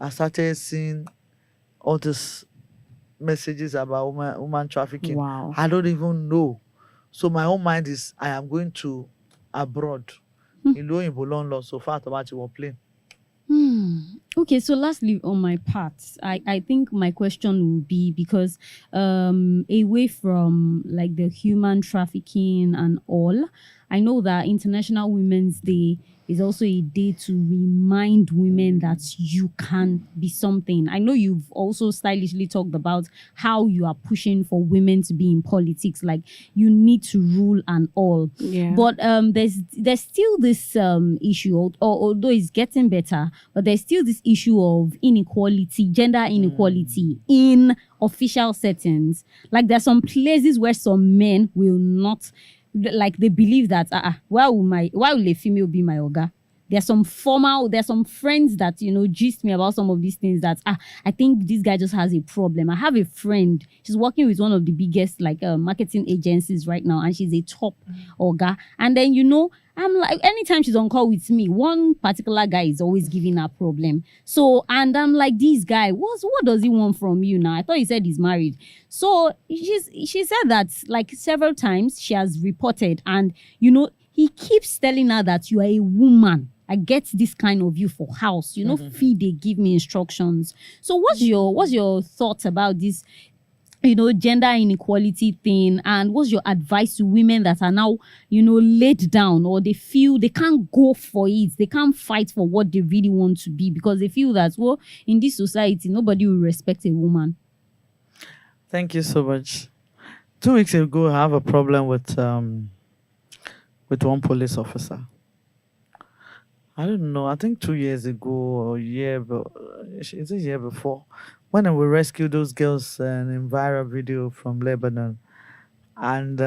I started seeing all these messages about woman trafficking. Wow. I don't even know. So my own mind is, I am going to abroad. In London, so far about your plane. Okay, so lastly on my part, I think my question will be, because away from like the human trafficking and all, I know that International Women's Day is also a day to remind women that you can be something. I know you've also stylishly talked about how you are pushing for women to be in politics, like you need to rule and all. Yeah. But there's still this issue, although it's getting better, but there's still this issue of inequality, gender inequality in official settings. Like there's some places where some men will not, like they believe that why will a female be my oga? There's some friends that gist me about some of these things that I think this guy just has a problem. I have a friend, she's working with one of the biggest like marketing agencies right now, and she's a top oga. And then I'm like, anytime she's on call with me, one particular guy is always giving her problem. So, and I'm like, this guy, what does he want from you now? I thought he said he's married. So she said that like several times she has reported, and he keeps telling her that you are a woman. I get this kind of you for house. Feed, they give me instructions. So what's your thoughts about this? Gender inequality thing, and what's your advice to women that are now, laid down, or they feel they can't go for it, they can't fight for what they really want to be, because they feel that, well, in this society, nobody will respect a woman. Thank you so much. 2 weeks ago, I have a problem with one police officer. I don't know, I think 2 years ago or it's a year before, when we rescued those girls in viral video from Lebanon. And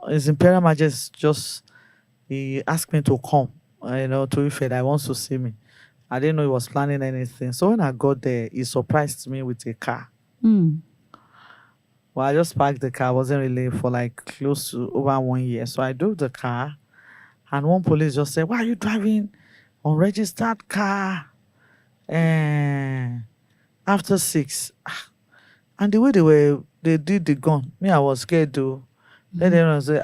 His Imperial Majesty he asked me to come, to Ife, that he wants to see me. I didn't know he was planning anything. So when I got there, he surprised me with a car. Well, I just parked the car. I wasn't really for like close to over 1 year. So I drove the car, and one police just said, "Why are you driving unregistered car after 6?" And the way they did the gun, me, I was scared though. Then they say,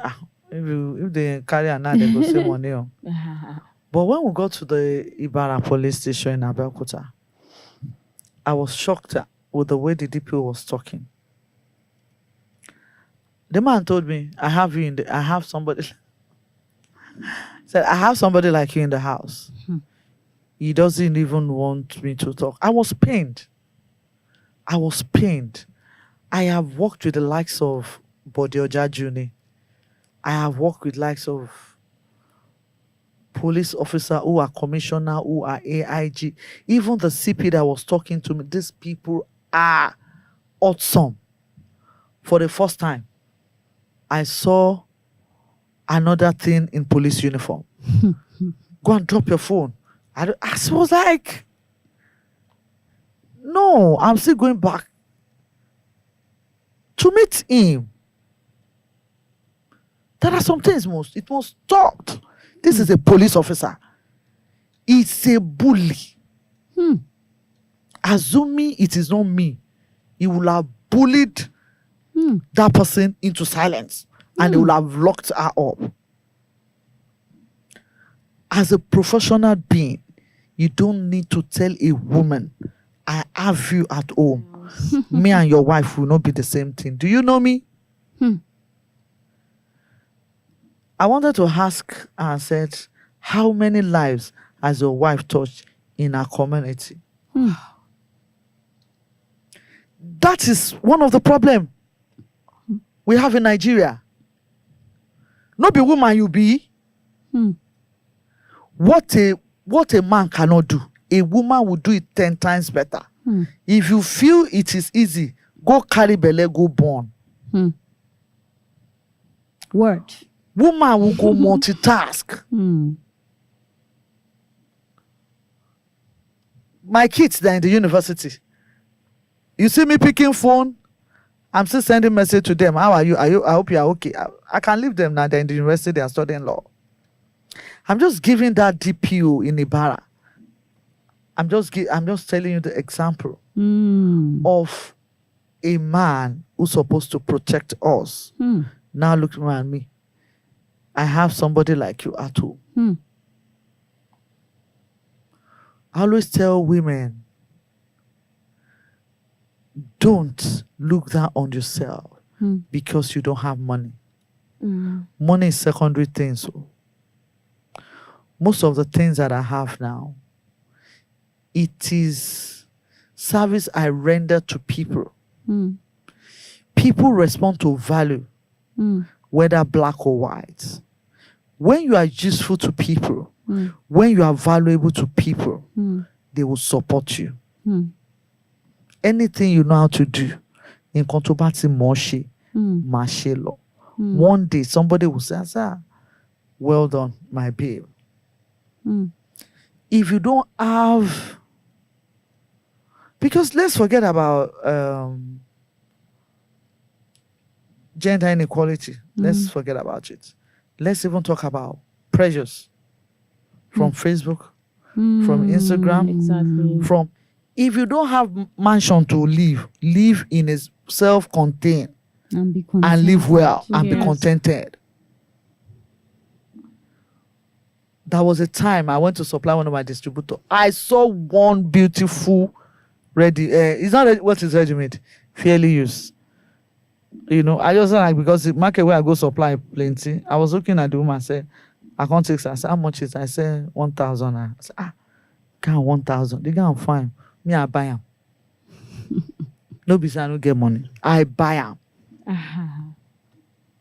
if they carry another, they go save money. But when we got to the Ibarra police station in Abeokuta, I was shocked with the way the DPO was talking. The man told me, I have somebody said, I have somebody like you in the house. He doesn't even want me to talk. I was pained. I have worked with the likes of Bode Ojajuni. I have worked with likes of police officer who are commissioner, who are AIG, even the CP that was talking to me. These people are awesome. For the first time, I saw another thing in police uniform. Go and drop your phone. I was like, no, I'm still going back to meet him. There are some things it must stop. This is a police officer. It's a bully. Assuming it is not me, he will have bullied that person into silence and he will have locked her up. As a professional being, you don't need to tell a woman, I have you at home. Me and your wife will not be the same thing. Do you know me? I wanted to ask and said, how many lives has your wife touched in our community? That is one of the problems we have in Nigeria. Not be woman you be. What a man cannot do, a woman will do it 10 times better. If you feel it is easy, go carry belle, go born. Word. Woman will go multitask. My kids, they're in the university. You see me picking phone, I'm still sending message to them. How are you? I hope you are okay. I can leave them now. They're in the university, they are studying law. I'm just giving that DPO in Ibarra. I'm just telling you the example of a man who's supposed to protect us. Now look at me. I have somebody like you at home. I always tell women, don't look down on yourself because you don't have money. Money is secondary thing. So most of the things that I have now, it is service I render to people. People respond to value, whether black or white. When you are useful to people, when you are valuable to people, they will support you. Anything you know how to do, in Kontobati Moshe, Mashelo. One day somebody will say, "Sir, well done, my babe." If you don't have, because let's forget about gender inequality. Let's forget about it. Let's even talk about pressures from Facebook, from Instagram, Exactly. if you don't have mansion to live in a self-contained and live well and be Yes. contented. There was a time I went to supply one of my distributors. I saw one beautiful ready. It's not what is ready-made, fairly used. You know, I just like, because the market where I go supply plenty. I was looking at the woman, I said, I can't take it. I said, how much is it? I said 1,000. I said, can't 1,000. They can't find me. I buy them. No business, I don't get money. I buy them.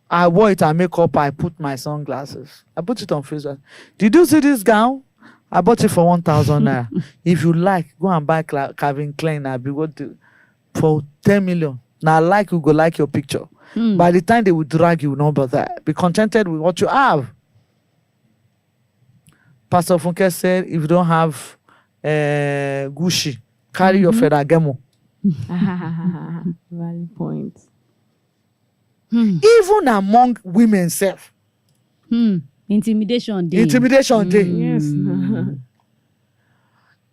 I wore it, I make up, I put my sunglasses. I put it on Facebook. Did you see this gown? I bought it for 1,000 naira. If you like, go and buy Calvin Klein. I'll be what for 10 million. Now, like you go like your picture. By the time they will drag you, no bother. Be contented with what you have. Pastor Funke said, if you don't have Gucci, carry your Ferragamo. Valid point. Even among women self. Intimidation day. Intimidation day. Yes.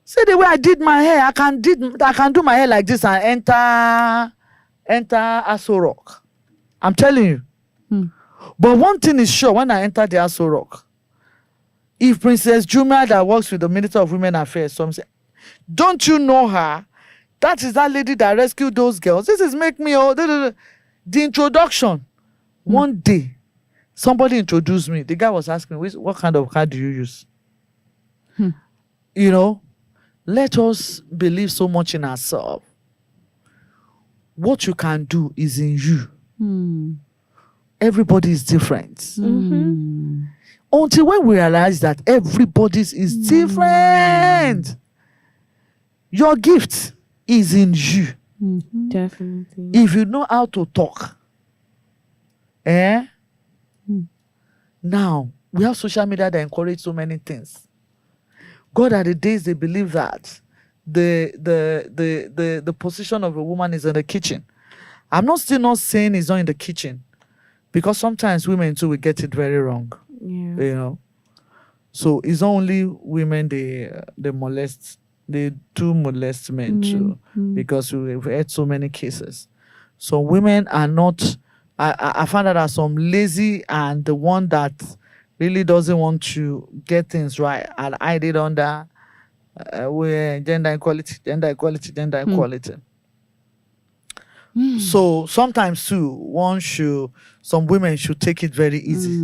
See the way I did my hair, I can do my hair like this and enter Aso Rock. I'm telling you. But one thing is sure, when I enter the Aso Rock, if Princess Juma that works with the Minister of Women Affairs, some say, don't you know her? That is that lady that rescued those girls. This is make me the introduction. One day, somebody introduced me. The guy was asking me, what kind of car do you use? You know, let us believe so much in ourselves. What you can do is in you. everybody is different. Mm-hmm. Until when we realize that everybody is different. Your gift is in you. Definitely. If you know how to talk. Now, we have social media that encourage so many things. God are the days they believe that the position of a woman is in the kitchen. I'm not saying it's not in the kitchen, because sometimes women too will get it very wrong. Yeah. You know, so it's not only women they molest, they do molest men too, because we've had so many cases. So women are not. I found out that some lazy and the one that really doesn't want to get things right and hide it under gender equality. So sometimes too, some women should take it very easy.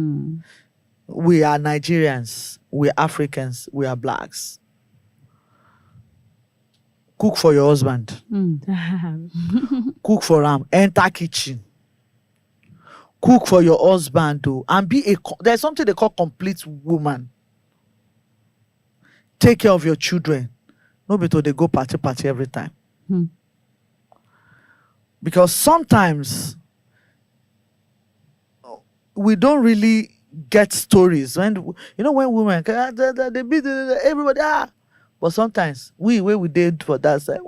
We are Nigerians, we are Africans, we are blacks. Cook for your husband. Cook for him. Enter kitchen. Cook for your husband too, and there's something they call complete woman. Take care of your children. No better they go party every time. Because sometimes we don't really get stories when when women they beat everybody but sometimes we did for that side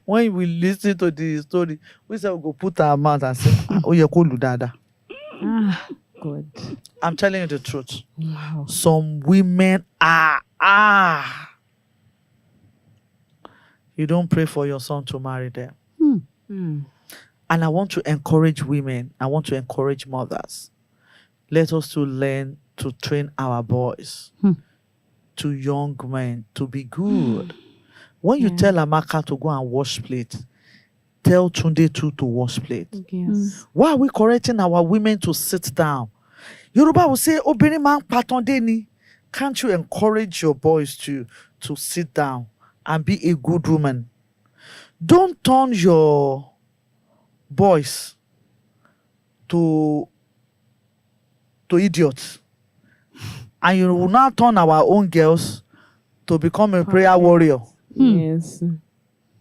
when we listen to the story, we say we go put our mouth and say oh you call dada. Good. I'm telling you the truth. Wow. Some women are you don't pray for your son to marry them. And I want to encourage women. I want to encourage mothers. Let us to learn to train our boys, to young men, to be good. When you tell Amaka to go and wash plate, tell Tunde too to wash plate. Yes. Why are we correcting our women to sit down? Yoruba will say, "Obìnrin máa ń patande ni." Can't you encourage your boys to sit down and be a good woman? Don't turn your boys to idiots. And you will not turn our own girls to become a prayer warrior. Yes.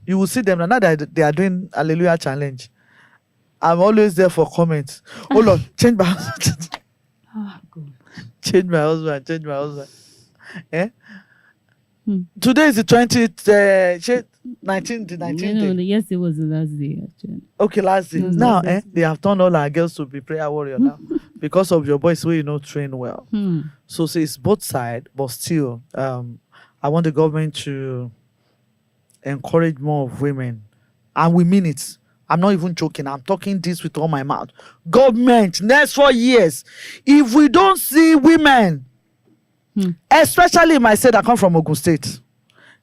You will see them now that they are doing Hallelujah challenge. I'm always there for comments. Oh Lord, change my husband. Good. Change my husband. Eh? Today is the 20th, 19th day. Yes, it was the last day actually. Okay, last day. Now, they have turned all our girls to be prayer warrior now because of your boys who train well. So it's both sides, but still, I want the government to encourage more of women, and we mean it. I'm not even joking. I'm talking this with all my mouth. Government, next 4 years, if we don't see women, especially my state, I come from Ogun State,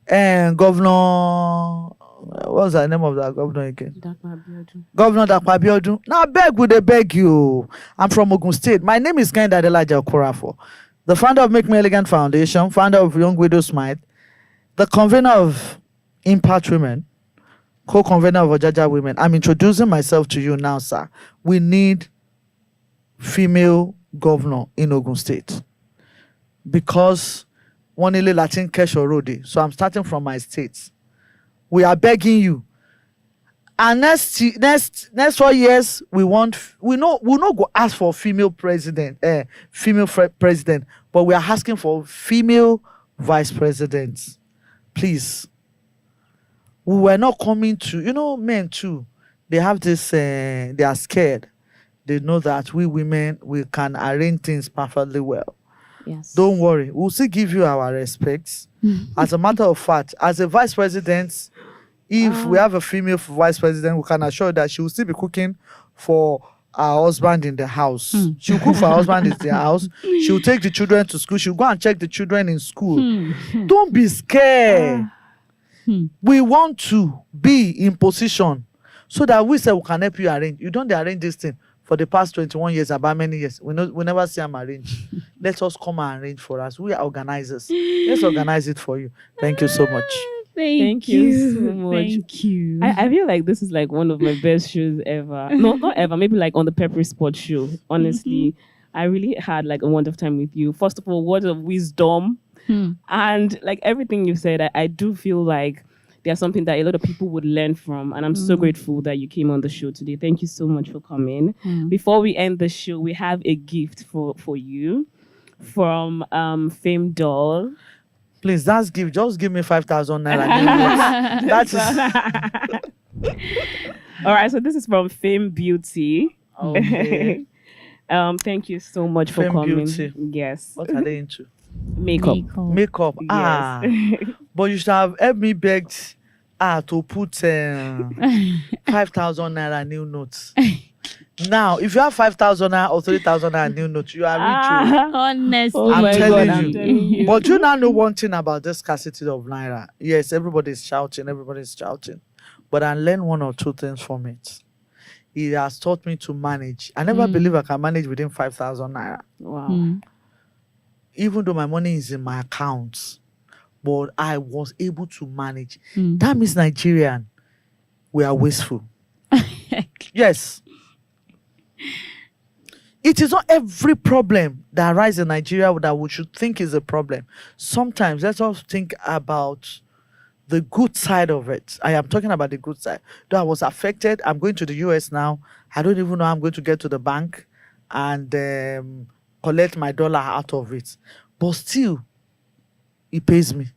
and Governor, what's the name of that governor again? Governor Dapo Abiodun. Now they beg you. I'm from Ogun State. My name is Kehinde Adelaja, the founder of Make Me Elegant Foundation, founder of Young Widow Smite, the convener of Impact Women, co-convener of Ojaja Women. I'm introducing myself to you now, sir. We need female governor in Ogun State because one ile Latin cash already. So I'm starting from my state. We are begging you. And next 4 years, we not go ask for female president, president, but we are asking for female vice presidents. Please. We were not coming to, men too. They have this, they are scared. They know that we women, we can arrange things perfectly well. Yes. Don't worry. We'll still give you our respects. As a matter of fact, as a vice president, if we have a female vice president, we can assure that she will still be cooking for her husband in the house. She'll cook for her husband in the house. She'll take the children to school. She'll go and check the children in school. Don't be scared. We want to be in position so that we say we can help you arrange. You don't arrange this thing for the past 21 years, about many years. We never see them arrange. Let us come and arrange for us. We are organizers. Let's organize it for you. Thank you so much. Thank you so much. Thank you. I feel like this is like one of my best shows ever. No, not ever. Maybe like on the Pepper Spot show. Honestly, I really had like a wonderful time with you. First of all, words of wisdom, and like everything you said, I do feel like there's something that a lot of people would learn from, and I'm so grateful that you came on the show today. Thank you so much for coming. Before we end the show, we have a gift for you from Fame Doll. Please, just give me 5,000 naira. That is all right. So this is from Fame Beauty. okay. Thank you so much for Fame coming. Beauty. Yes. What are they into? Makeup. Makeup. Yes. Ah, but you should have helped me begged to put 5,000 naira new notes. Now, if you have 5,000 naira or 3,000 naira new notes, you are rich. Honestly, Oh I'm my telling God, you. I'm telling you. But you now know one thing about this scarcity of naira. Yes, everybody's shouting, but I learned one or two things from it. It has taught me to manage. I never believe I can manage within 5,000 naira. Wow. Even though my money is in my accounts, but I was able to manage. That means Nigerian, we are wasteful. Yes. It is not every problem that arises in Nigeria that we should think is a problem. Sometimes let's also think about the good side of it. I am talking about the good side. Though I was affected, I'm going to the US now. I don't even know how I'm going to get to the bank and collect my dollar out of it. But still, it pays me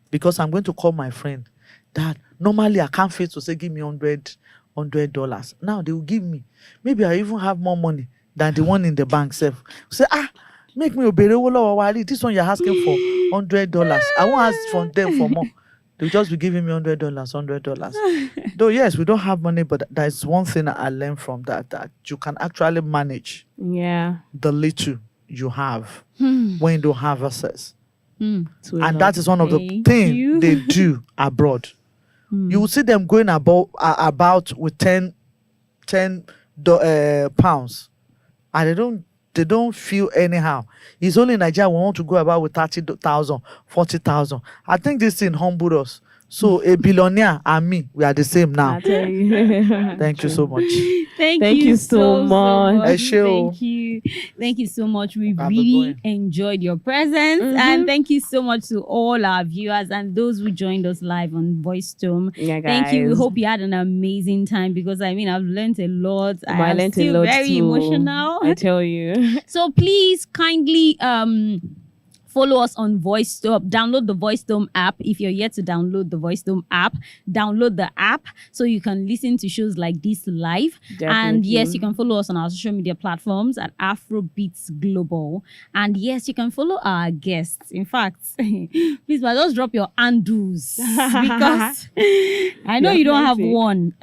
because I'm going to call my friend that normally I can't face to say, give me $100. Now they will give me. Maybe I even have more money than the one in the bank self. Say, make me a this one you're asking for $100. I won't ask from them for more. They'll just be giving me $100. Though yes, we don't have money, but that's one thing I learned from that you can actually manage the little you have when you don't have access. And that is one of the things they do abroad. You will see them going about with 10 pounds, and they don't feel anyhow. It's only in Nigeria we want to go about with 30,000, 40,000. I think this thing humbled us. So a billionaire and me, we are the same now. Thank you so much. Thank you so much. Thank you so much. We really enjoyed your presence, and thank you so much to all our viewers and those who joined us live on VoiceTome. Thank you. We hope you had an amazing time, because I've learned a lot. I am still very emotional. I tell you. So please kindly follow us on VoiceTome. Download the VoiceTome app. If you're yet to download the VoiceTome app, download the app so you can listen to shows like this live. Definitely. And yes, you can follow us on our social media platforms at Afrobeats Global. And yes, you can follow our guests. In fact, please, but just drop your handles because I know you don't have one.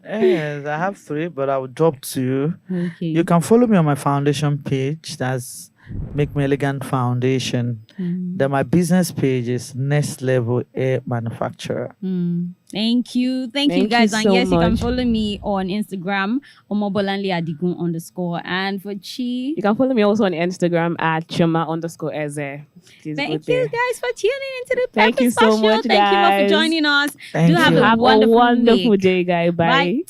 Yes, I have 3, but I will drop 2. Okay. You can follow me on my foundation page. That's Make Me Elegant Foundation. Then my business page is Next Level Air Manufacturer. Thank you guys. You and so yes, you can much. follow me on Instagram Omobolanle Adigun _. And for Chi, You can follow me also on Instagram at Choma_Eze. Please thank go you there. guys for tuning into the Thank you Pepper so Special. much, Thank you all for guys. joining us. Thank Do have you. a Have wonderful a wonderful week. day, guys. Bye. Bye.